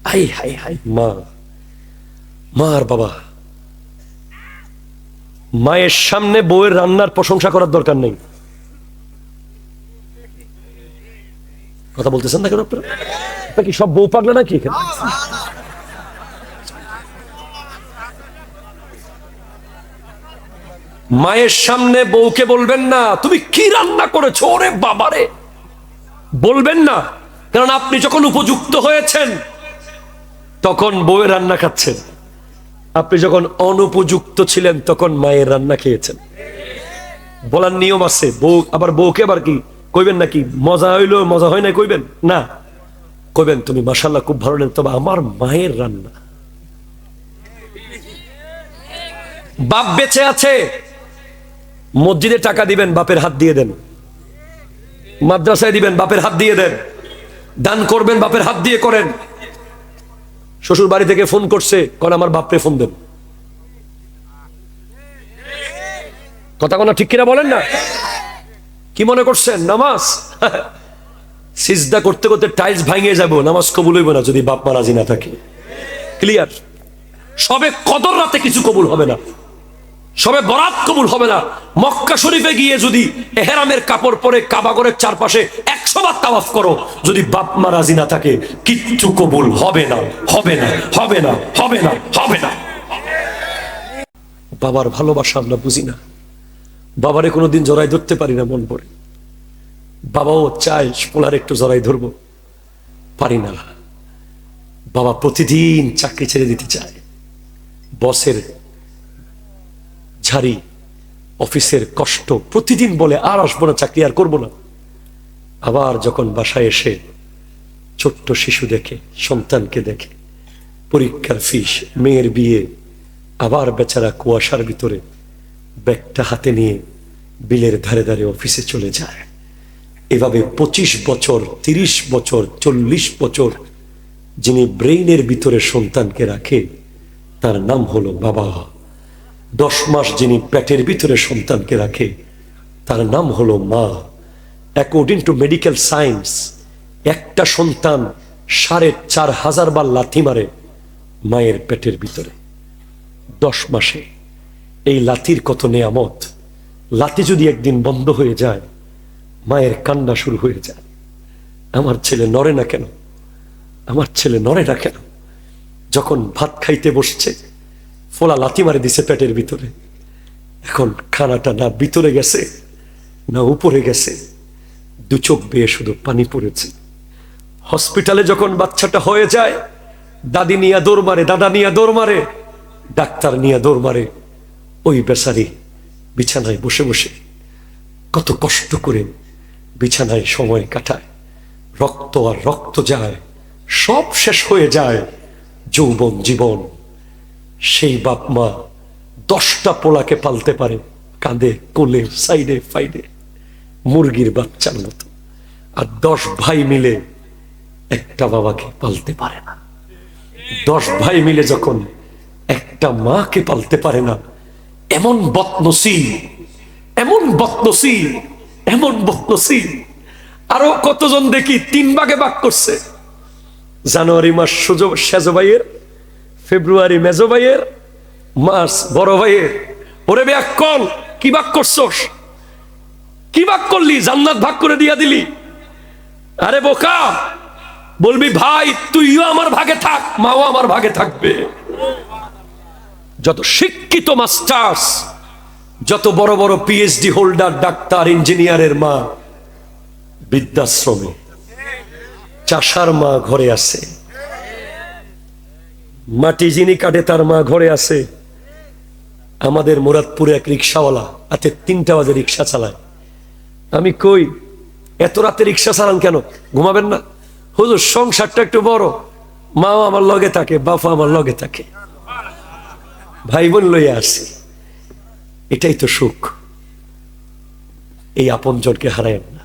হাই হাই হাই, মা, মা আর বাবা। মায়ের সামনে বউয়ের রান্নার প্রশংসা করার দরকার নেই। কথা বলতেছেন না কেন আপনারা? আপনারা কি সব বউ পাগলা নাকি এখানে? মায়ের সামনে বউকে বলবেন না তুমি কি রান্না করেছো, ওরে বাবারে, বলবেন না, কারণ আপনি যখন উপযুক্ত হয়েছেন তখন বউয়ের রান্না খাচ্ছেন, আপনি যখন অনুপযুক্ত ছিলেন তখন মায়ের রান্না খেয়েছেন। বলার নিয়ম আছে। বউ আবার বউকে আবার কি কইবেন নাকি মজা হইলো মজা হয় না, কইবেন না, কইবেন তুমি মাশাআল্লাহ খুব ভালো, তবে আমার মায়ের রান্না। বাপ বেঁচে আছে, মসজিদে টাকা দিবেন, বাপের হাত দিয়ে দেন। মাদ্রাসায় দিবেন, বাপের হাত দিয়ে দেন। দান করবেন, বাপের হাত দিয়ে করেন। শ্বশুর বাড়ি থেকে ফোন করছে, কোন আমার বাপরে ফোন দেন। কথা কোন ঠিক কিনা বলেন না? কি মনে করছেন নামাজ সিজদা করতে করতে টাইলস ভাঙিয়ে যাব, নামাজ কবুল হইব না যদি বাপ মা রাজি না থাকে। ক্লিয়ার? সবে কদর রাতে কিছু কবুল হবে না, সবে বরাত কবুল হবে না। মক্কা শরীফে গিয়ে যদি এহরামের কাপড় পরে কাবাগরের চারপাশে 100 বার তাওয়াফ করো, যদি বাপ মা রাজি না থাকে কিচ্ছু কবুল হবে না, হবে না, হবে না, হবে না, হবে না। বাবার ভালোবাসা আমরা বুঝি না, বাবারে কোনোদিন জড়াই ধরতে পারি না, মন পড়ে। বাবাও চায় পোলার একটু জড়াই ধরবো, পারি না। বাবা প্রতিদিন চাকরি ছেড়ে দিতে চায়, বসের ঝাড়ি, অফিসের কষ্ট, প্রতিদিন বলে আর আসবো না, চাকরি আর করবো না। আবার যখন বাসায় এসে ছোট্ট শিশু দেখে, সন্তানকে দেখে, পরীক্ষার ফিস, মেয়ের বিয়ে, আবার বেচারা কুয়াশার ভিতরে ব্যাগটা হাতে নিয়ে বিলের ধারে ধারে অফিসে চলে যায়। এভাবে 25 বছর, 30 বছর, 40 বছর যিনি ব্রেইনের ভিতরে সন্তানকে রাখে তার নাম হলো বাবা। 10 মাস যিনি পেটের ভিতরে সন্তানকে রাখে তার নাম হলো মা। অ্যাকর্ডিং টু মেডিকেল সায়েন্স, একটা সন্তান 4500 বার লাথি মারে মায়ের পেটের ভিতরে 10 মাসে। এই লাথির কত নেয়ামত! লাথি যদি একদিন বন্ধ হয়ে যায়, মায়ের কান্না শুরু হয়ে যায়, আমার ছেলে নড়ে না কেন, আমার ছেলে নড়ে না কেন। যখন ভাত খাইতে বসছে, ফোলা লাথি মারে দিছে পেটের ভিতরে, এখন খানাটা না ভিতরে গেছে না উপরে গেছে, 2 চোখ বেয়ে শুধু পানি পড়েছে। হসপিটালে যখন বাচ্চাটা হয়ে যায়, দাদি নিয়ে দৌড় মারে, দাদা নিয়ে দৌড় মারে, ডাক্তার নিয়ে দৌড় মারে, ওই বেচারি বিছানায় বসে বসে কত কষ্ট করে বিছানায় সময় কাটায়, রক্ত আর রক্ত যায়, সব শেষ হয়ে যায়, যৌবন জীবন। সেই বাপ মা 10টা পোলাকে পালতে পারে, কাঁধে কোলে সাইডে ফাইডে মুরগির বাচ্চার মতো, আর 10 ভাই মিলে একটা বাবাকে পালতে পারে না। 10 ভাই মিলে যখন একটা মাকে পালতে পারে না, এমন বদনসিব, এমন বদনসিব, এমন বদনসিব। আরো কতজন দেখি 3 ভাগে ভাগ করছে। জানুয়ারি মাস সেজো ভাইয়ের, ফেব্রুয়ারি মেজো ভাইয়ের, মার্চ বড় ভাইয়ের। ওরে বেয়াক্কল, কি ভাগ করছস? কি ভাগ করলি? জান্নাত ভাগ করে দিয়া দিলি? আরে বোকা, বলবি ভাই তুইও আমার ভাগে থাক, মাও আমার ভাগে থাকবে। যত শিক্ষিত মাস্টার্স, যত বড় বড় পিএইচডি হোল্ডার, ডাক্তার, ইঞ্জিনিয়ারের মা বৃদ্ধাশ্রমে, চাষার মা ঘরে আছে, মাটি যিনি কাটে তার মা ঘরে আছে। আমাদের মুরাদপুরে এক রিক্সাওয়ালা রাতে 3টা বাজে রিক্সা চালায়। আমি কই, এত রাতে রিক্সা চালান কেন? ঘুমাবেন না? হুজুর সংসারটা একটু বড়, মাও আমার লগে থাকে, বাপা আমার লগে থাকে, ভাই বোন লইয়া আসি, এটাই তো সুখ। এই আপনজনকে হারায়েন না।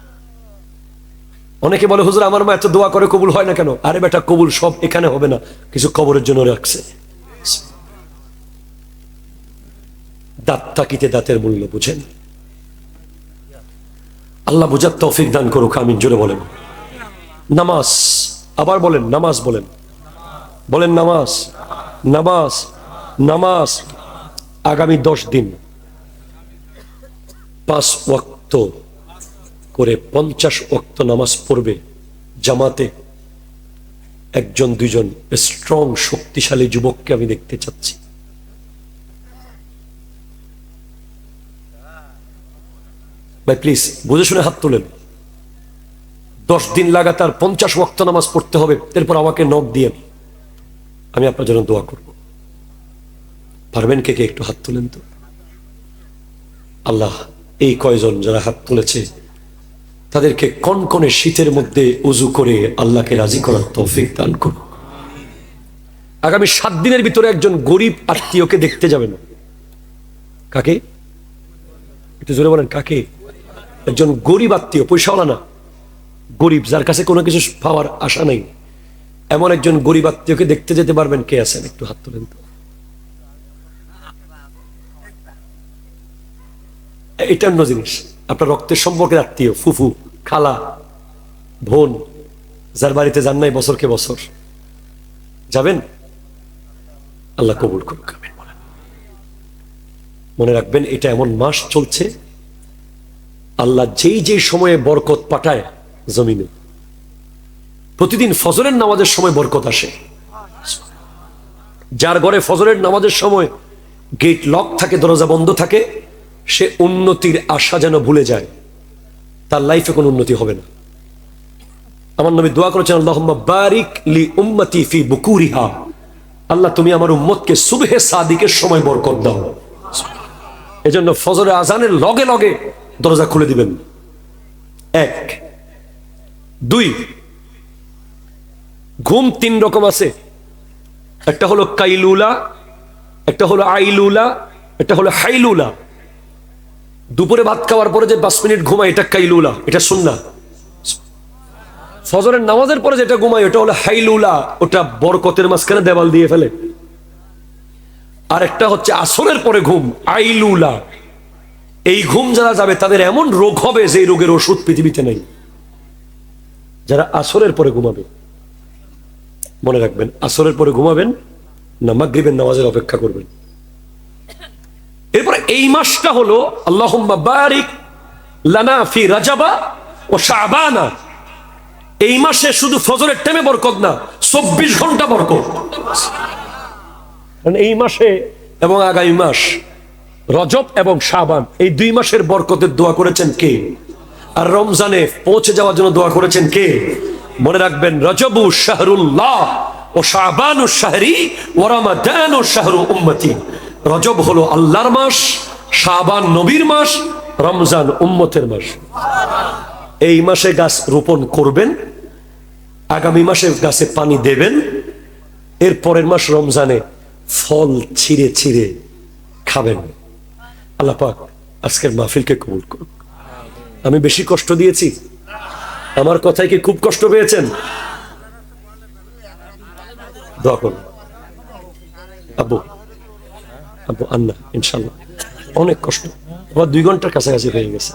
অনেকে বলে হুজুর আমার মা এত দোয়া করে কবুল হয় না কেন? আরে বেটা, কবুল সব এখানে হবে না, কিছু কবরের জন্য রাখছে। দাঁত থাকিতে দাঁতের মূল্য বুঝেন। আল্লাহ বুঝার তৌফিক দান করুক, আমিন। জোরে বলেন নামাজ। আবার বলেন নামাজ, বলেন বলেন নামাজ, নামাজ, নামাজ। আগামী 10 দিন 5 ওয়াক্ত করে 50 ওয়াক্ত নামাজ পড়বে জামাতে। 1-2জন স্ট্রং শক্তিশালী যুবককে আমি দেখতে চাচ্ছি। ভাই প্লিজ বুঝে শুনে হাত তোলেন। 10 দিন লাগাতার 50 ওয়াক্ত নামাজ পড়তে হবে, এরপর আমাকে নক দিয়ে আমি আপনার জন্য দোয়া করব। পারবেন কে কে? একটু হাত তুলেন তো। আল্লাহ এই কয়জন যারা হাত তুলেছে তাদেরকে কনকনে শীতের মধ্যে উজু করে আল্লাহকে রাজি করার তৌফিক দান করুন। আগামী 7 দিনের ভিতরে একজন গরিব আত্মীয়কে দেখতে যাবেন। কাকে? একটু জোরে বলেন, কাকে? একজন গরিব আত্মীয়, পয়সাওয়ালা না, গরিব, যার কাছে কোনো কিছু পাওয়ার আশা নেই, এমন একজন গরিব আত্মীয়কে দেখতে যেতে পারবেন। কে আছেন? একটু হাত তোলেন তো। এটা অন্য জিনিস। আপনার রক্তের সম্পর্কের আত্মীয়, ফুফু, খালা, বোন, যার বাড়িতে যান নাই বছরকে বছর, যাবেন? আল্লাহ কবুল করুক, আমিন বলেন। মনে রাখবেন এটা এমন মাস চলছে, আল্লাহ যেই যেই সময়ে বরকত পাঠায় জমিনে। প্রতিদিন ফজরের নামাজের সময় বরকত আসে। যার ঘরে ফজরের নামাজের সময় গেট লক থাকে, দরজা বন্ধ থাকে, সে উন্নতির আশা যেন ভুলে যায়, তার লাইফে কোনো উন্নতি হবে না। আমার নবী দোয়া করেছেন, আল্লাহুম্মা বারিক লি উম্মতি ফি বুকুরিহা, আল্লাহ তুমি আমার উম্মতকে সুবহে সাদিকের সময় বরকত দাও। এজন্য ফজরের আজানের লগে লগে দরজা খুলে দিবেন। 1 2 ঘুম 3 রকম আছে। একটা হলো কাইলুলা, একটা হলো আইলুলা, একটা হলো হাইলুলা। দুপুরে ভাত খাওয়ার পরে যে 5 মিনিট ঘুমায় এটা কাইলুলা, এটা সুন্নাহ। ফজরের নামাজের পরে যেটা ঘুমায় ওটা হলো হাইলুলা, ওটা বরকতের মাঝখানে দেওয়াল দিয়ে ফেলে। আর একটা হচ্ছে আসরের পরে ঘুম, আইলুলা। এই ঘুম যারা যাবে তাদের এমন রোগ হবে যে রোগের ওষুধ পৃথিবীতে নেই। যারা আসরের পরে ঘুমাবে, মনে রাখবেন আসরের পরে ঘুমাবেন না, মাগরিবের নামাজের অপেক্ষা করবেন। এরপরে এই মাসটা হলো আল্লাহুম্মা বারিক লানা ফি রাজাবা ও শাবানা। এই মাসে শুধু ফজরের টাইমে বরকত না, 24 ঘন্টা বরকত। এই মাসে এবং আগামী মাস রজব এবং শাবান, এই 2 মাসের বরকতের দোয়া করেছেন কে? আর রমজানে পৌঁছে যাওয়ার জন্য দোয়া করেছেন কে? মনে রাখবেন, রজবু শাহরুল্লাহ ও শাবানু শাহরি ওয়া রমাদানু শাহরু উম্মতি। রজব হলো আল্লাহর মাস, শাবান নবীর মাস, রমজান উম্মতের মাস। এই মাসে গাছ রোপণ করবেন, আগামী মাসে গাছে পানি দেবেন, এর পরের মাস রমজানে ফল ছিঁড়ে ছিঁড়ে খাবেন। আল্লাহ পাক আজকের মাহফিলকে কবুল করুন। আমি বেশি কষ্ট দিয়েছি? আমার কথায় কি খুব কষ্ট পেয়েছেন? দোয়া করুন। আব্বু আব্বু আন্না ইনশাল্লাহ অনেক কষ্ট, আবার 2 ঘন্টার কাছাকাছি হয়ে গেছে।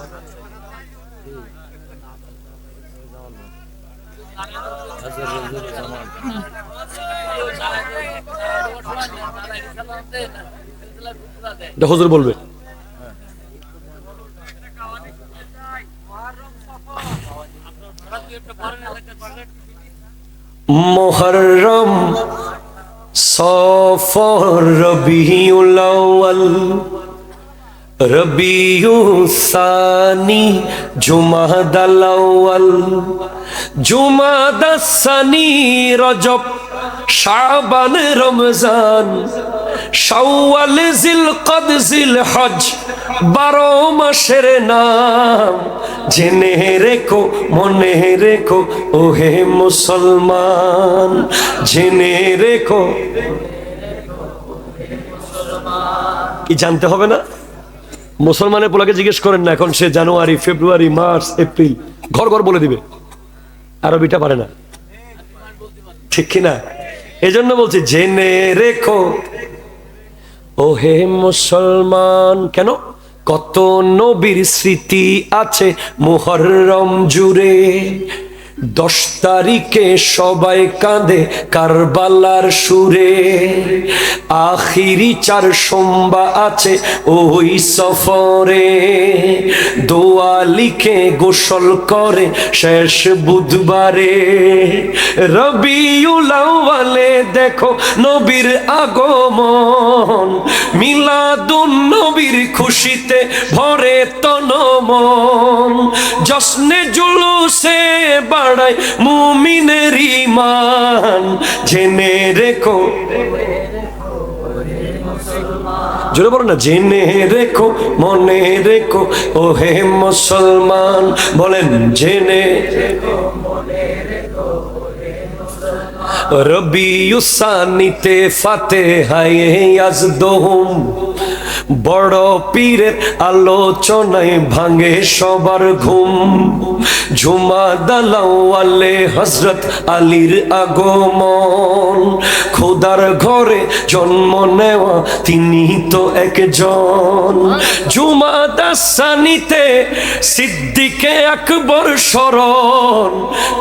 হুজুর বলবে মুহররম সফর রবিউল আউয়াল রবিউস সানি জুমাদাল আউয়াল জুমাদাস সানি রজব শাবান রমজান শাওয়াল জিলকদ জিলহজ 12 মাসের নাম। জেনে রেখো মনে রেখো ওহে মুসলমান, জেনে রেখো। কি জানতে হবে না? মুসলমানের পোলাকে জিজ্ঞেস করেন না, এখন সে জানুয়ারি ফেব্রুয়ারি মার্চ এপ্রিল ঘর ঘর বলে দিবে, আরবিটা পারে না, ঠিক কিনা? এই জন্য বলছি জেনে রেখো ওহে মুসলমান। কেন? কত নবীর স্মৃতি আছে মুহররম জুড়ে, 10 তারিখে সবাই কাঁদে কারবালার সুরে, আখিরি 4 সোমবার আছে ওই সফরে, দোয়া লিখে গোসল করে শেষ বুধবারে, রবিউল আউয়ালে দেখো নবীর আগমন, মিলাদুন নবীর খুশিতে ভরে তন মন, জশ্নে জুলুসে বাড়ায় মুমিনের ঈমান, জেনে রেখো। জোরে বলো না, জেনে রেখো মনে রেখো ওহে মুসলমান। বলেন জেনে রেখো মনে রেখো রবিউস সানিতে ফাতিহায়ে ইয়াজদুহুম, বড় পীরের আলোচনায় ভাঙে সবার ঘুম, জুমাদাল আউয়ালে হযরত আলীর আগমন, খোদার ঘরে জন্ম নেওয়া তিনি তো একজন, জুমাদাস সানিতে সিদ্দিকে আকবর স্মরণ,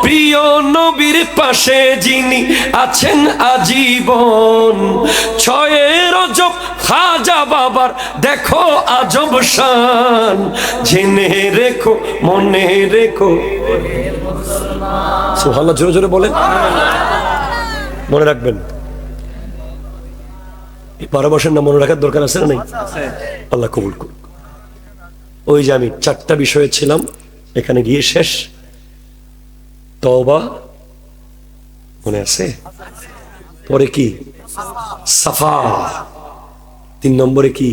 প্রিয় নবীর পাশে যিনি আছেন আজীবন, 6 রজব খাজা বাবার দেখো আজব শান, জেনে রেখো মনে রেখো। সুবহানাল্লাহ, জোরে জোরে বলেন। মনে রাখবেন, এই 12 মাসের না মনে রাখার দরকার আছে না নাই? আল্লাহ কবুল করুক। ওই যে আমি 4টা বিষয়ে ছিলাম, এখানে গিয়ে শেষ। তওবা মনে আছে, পরে কি সাফা, 3 নম্বরে কি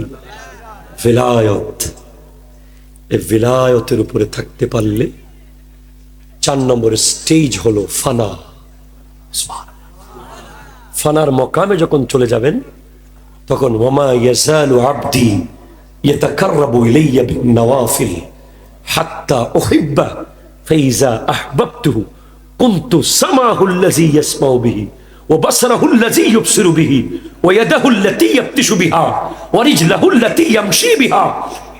ভিলায়ত। এই ভিলায়তের উপরে থাকতে পারলে 4 নম্বরের স্টেজ হলো ফানা। ফানার মকামে যখন চলে যাবেন তখন ওয়ামা ইয়াজালু আবদি ইয়াতাকাররাবু ইলাইয়া বিন-নওয়াফিল হাত্তা উহিব্বা ফাইজা আহবাবতুহু কুনতু সামাহু আল্লাযী ইয়াসমাউ বিহি ওয়া বাসারাহু আল্লাযী ইউবসিরু বিহি ওয়া ইয়াদাহু আল্লাতী ইয়াবতিশু বিহা ওয়া রিজলাহু আল্লাতী ইয়ামশী বিহা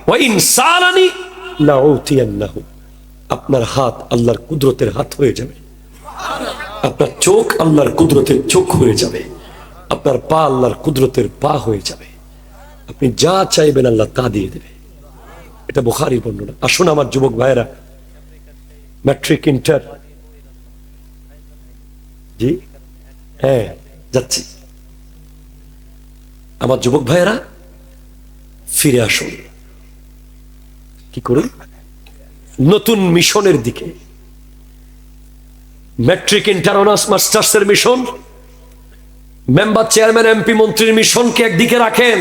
ওয়া ইন সালানি লাউতিয়ান্নাহু। আপনার হাত আল্লাহর কুদরতের হাত হয়ে যাবে, আপনার চোখ আল্লাহর কুদরতের চোখ হয়ে যাবে, আপনার পা আল্লাহর কুদরতের পা হয়ে যাবে, আপনি যা চাইবেন আল্লাহ তা দিয়ে দেবে। এটা বুখারীর বর্ণনা। আসুন আমার যুবক ভাইয়েরা, ম্যাট্রিক ইন্টার, জি হ্যাঁ যাচ্ছি, আমার যুবক ভাইয়েরা ফিরে আসুন। কি করুন? নতুন মিশনের দিকে। ম্যাট্রিক ইন্টার অনার্স মাস্টার্সের মিশন, মেম্বার চেয়ারম্যান এমপি মন্ত্রীর মিশনকে একদিকে রাখেন,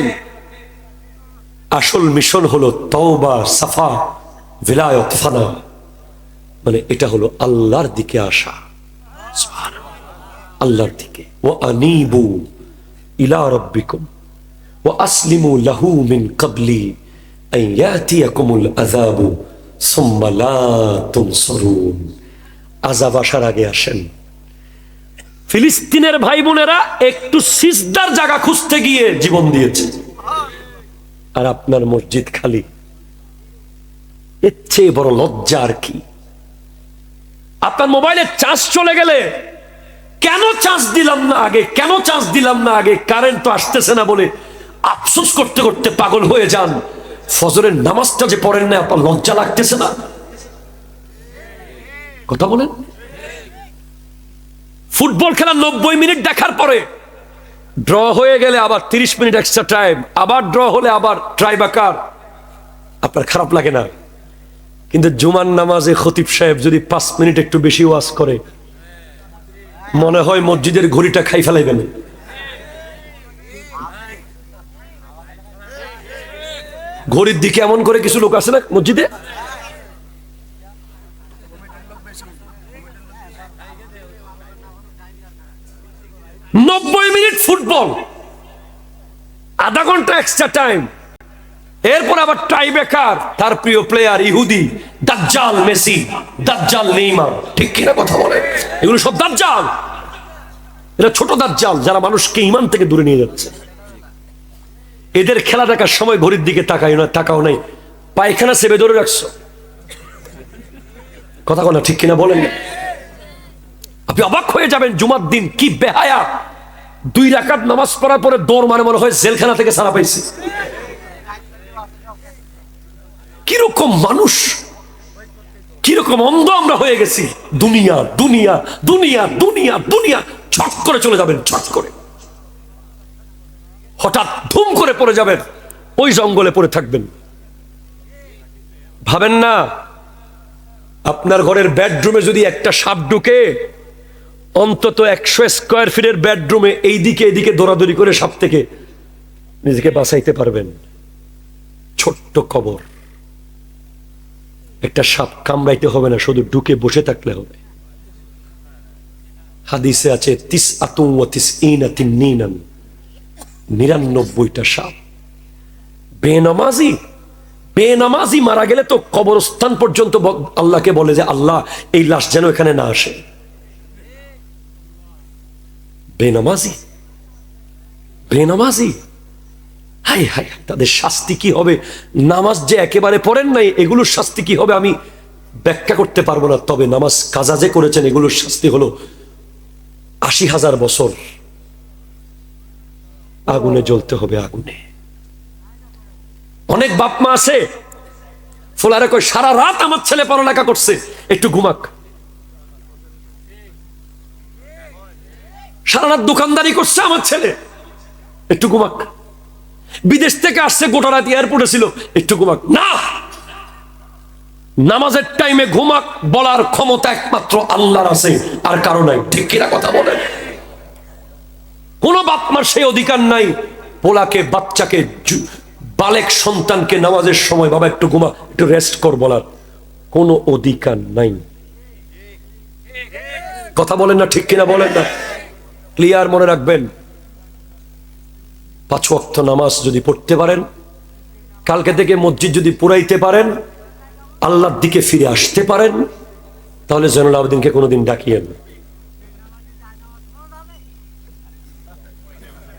আসল মিশন হলো তওবা, সাফা, ভিলায়ত, ফানা। মানে এটা হলো আল্লাহর দিকে আসা, আল্লাহর দিকে। ওয়া আনিবু ইলা রাব্বিকুম ওয়া আসলিমু লাহু মিন ক্বাবলি আন ইয়াতিয়াকুমুল আযাবু সুম্মা লা তুনসারুন। আযাব আসার আগে আসেন। ফিলিস্তিনের ভাই বোনেরা একটু সিজদার জায়গা খুঁজতে গিয়ে জীবন দিয়েছে, আর আপনার মসজিদ খালি। এর চেয়ে বড় লজ্জা আর কি? আপনার মোবাইলে চার্জ চলে গেলে কেন চার্জ দিলাম না আগে, কেন চার্জ দিলাম না আগে, কারেন্ট তো আসতেছে না বলে আফসোস করতে করতে পাগল হয়ে যান। ফজরের নামাজটা যে পড়েন না, আপনার লজ্জা লাগতেছে না? কথা বলেন। ফুটবল খেলা 90 মিনিট দেখার পরে ড্র হয়ে গেলে আবার 30 মিনিট এক্সট্রা টাইম, আবার ড্র হলে আবার ট্রাইবাকার, আপনার খারাপ লাগে না? কিন্তু জুমার নামাজে খতিব সাহেব যদি 5 মিনিট একটু বেশি ওয়াজ করে, মনে হয় মসজিদের ঘড়িটা খাই ফেলাইবেন। ঘড়ির দিকে এমন করে কিছু লোক আছে না মসজিদে, নব্বই মিনিট ফুটবল, আধা ঘন্টা এক্সট্রা টাইম, এরপর আবার টাইব্রেকার, তার প্রিয় প্লেয়ার ইহুদি, দাজ্জাল মেসি, দাজ্জাল নেইমার। ঠিক কিনা কথা বলে? এগুলো সব দাজ্জাল। এরা ছোট দাজ্জাল যারা মানুষকে ঈমান থেকে দূরে নিয়ে যাচ্ছে। এদের খেলা দেখার সময় ঘড়ির দিকে তাকাও নাই, পায়খানা সেবে ধরে রাখছো। কথা বলে ঠিক কিনা বলেন? আপনি অবাক হয়ে যাবেন, জুমার দিন কি বেহায়া, 2 রাকাত নামাজ পড়ার পরে দৌড় মানে মনে হয় জেলখানা থেকে ছাড়া পাইছি। কিরকম মানুষ, কিরকম অন্ধ আমরা হয়ে গেছি। দুনিয়া দুনিয়া দুনিয়া দুনিয়া দুনিয়া, ছট করে চলে যাবেন, ছট করে। হঠাৎ ধুম করে পড়ে যাবেন, ওই জঙ্গলে পড়ে থাকবেন। ভাবেন না আপনার ঘরের বেডরুমে যদি একটা সাপ ঢুকে, অন্তত 100 স্কয়ার ফিটের বেডরুমে এইদিকে এদিকে দৌড়াদৌড়ি করে সাপ থেকে নিজেকে বাঁচাইতে পারবেন। ছোট্ট কবর, একটা সাপ কামড়াইতে হবে না, শুধু ঢুকে বসে থাকলে হবে। হাদিসে আছে 99টা সাপ। বেনামাজি মারা গেলে তো কবরস্থান পর্যন্ত আল্লাহকে বলে যে আল্লাহ এই লাশ যেন এখানে না আসে। বেনামাজি হাই হাই, তাদের শাস্তি কি হবে? নামাজ যে একেবারে পড়েন নাই, এগুলোর শাস্তি কি হবে আমি ব্যাখ্যা করতে পারবো না। তবে নামাজ কাজা যে করেছেন, এগুলোর শাস্তি হলো 80,000 বছর আগুনে জ্বলতে হবে, আগুনে। অনেক বাপ মা আছে ফোলারে কয় সারা রাত আমার ছেলে পড়ালেখা করছে, একটু ঘুমাক। সারা রাত দোকানদারি করছে আমার ছেলে, একটু ঘুমাক। বিদেশ থেকে আসছে, গোটা রাত এয়ারপোর্টে ছিল, একটু ঘুমাক। না, নামাজের টাইমে ঘুমাক বলার ক্ষমতা একমাত্র আল্লাহর আছে, আর কারো নাই। ঠিক কিনা কথা বলেন? কোন বাপ মার সেই অধিকার নাই পোলাকে, বাচ্চাকে, বালেক সন্তানকে নামাজের সময় বাবা একটু ঘুমা, একটু রেস্ট কর বলার কোনো অধিকার নাই। কথা বলেন না? ঠিক কিনা বলেন না? ক্লিয়ার মনে রাখবেন, 5 ওয়াক্ত নামাজ যদি পড়তে পারেন, কালকে থেকে মসজিদ যদি পুরাইতে পারেন, আল্লাহর দিকে ফিরে আসতে পারেন, তাহলে জয়নুল আবেদিনকে কোনোদিন ডাকিয়েন না।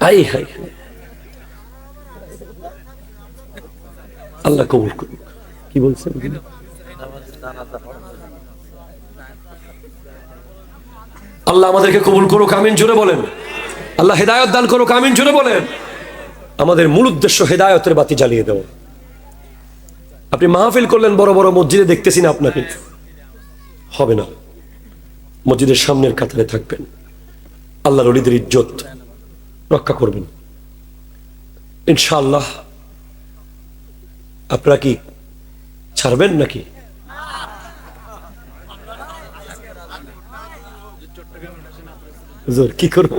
হাই হাই, আল্লাহ কবুল করুন। কি বলছেন? আল্লাহ আমাদেরকে কবুল করুক, আমিন জোরে বলেন। আল্লাহ হেদায়েত দান করুক, আমিন জোরে বলেন। আমাদের মূল উদ্দেশ্য হেদায়েতের বাতি জ্বালিয়ে দেওয়া। আপনি মাহফিল করলেন বড় বড় মসজিদে, দেখতেছি না আপনাকে, হবে না। মসজিদের সামনের কাতারে থাকবেন, আল্লাহর ওলিদের ইজ্জত রক্ষা করবেন ইনশাআল্লাহ। আপনারা কি ছাড়বেন নাকি? হুজুর কি করব?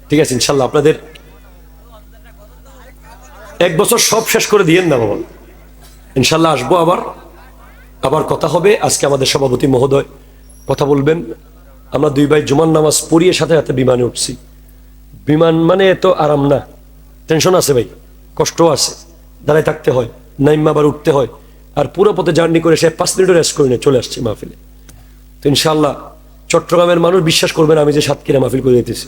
ঠিক আছে ইনশাল্লাহ আপনাদের 1 বছর সব শেষ করে দিয়েন না বাবা, ইনশাল্লাহ আসবো আবার কথা হবে। আজকে আমাদের সভাপতি মহোদয় কথা বলবেন। আমরা 2 ভাই জুমার নামাজ পড়িয়ে সাথে সাথে বিমানে উঠছি। বিমান মানে এত আরাম না, টেনশন আছে ভাই, কষ্ট আছে, দাঁড়ায় থাকতে হয়, নাইমা আবার উঠতে হয়, আর পুরো পথে জার্নি করে সে 5 মিনিটও রেস্ট করে নিয়ে চলে আসছে মাহফিলে। তো ইনশাল্লাহ চট্টগ্রামের মানুষ বিশ্বাস করবেন আমি যে সাতক্ষীরা মাহফিল করে দিতেছি,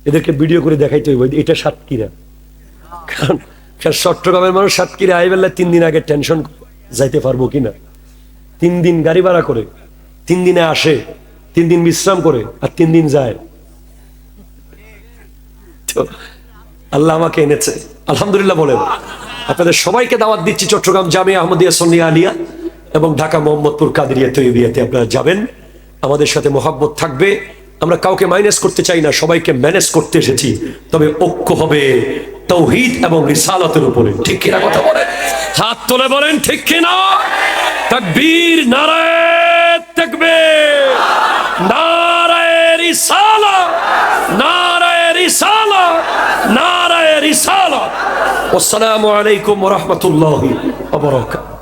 এদেরকে ভিডিও করে দেখাইতে হইব এটা সাতক্ষীরা। কারণ চট্টগ্রামের মানুষ সাতক্ষীরা আইবেলা 3 দিন আগে টেনশন যাইতে পারবো কিনা, 3 দিন গাড়ি ভাড়া করে, 3 দিনে আসে, 3 দিন বিশ্রাম করে, আর 3 দিন যায়। তো আল্লাহ আমাকে এনেছে আলহামদুলিল্লাহ বলেন। আপনাদের সবাইকে দাওয়াত দিচ্ছি চট্টগ্রাম জামিয়া আহমদিয়া সুন্নিয়া আলিয়া এবং ঢাকা মোহাম্মদপুর কাদেরিয়া তৈয়বিয়াতে আপনারা যাবেন, আমাদের সাথে মহব্বত থাকবে। আমরা কাউকে মাইনাস করতে চাই না, সবাইকে ম্যানেজ করতে এসেছি, তবে ঐক্য হবে তাওহীদ এবং রিসালাতের উপরে। ঠিক কিনা কথা বলেন? হাত তুলে বলেন ঠিক কিনা? তাকবীর, নারায়ে তাকবীর, নারায়ে রিসালাত, নারায়ে রিসালাত, নারায়ে রিসালাত। আসসালামু আলাইকুম ওয়া রাহমাতুল্লাহি ওয়া বারাকাতুহু।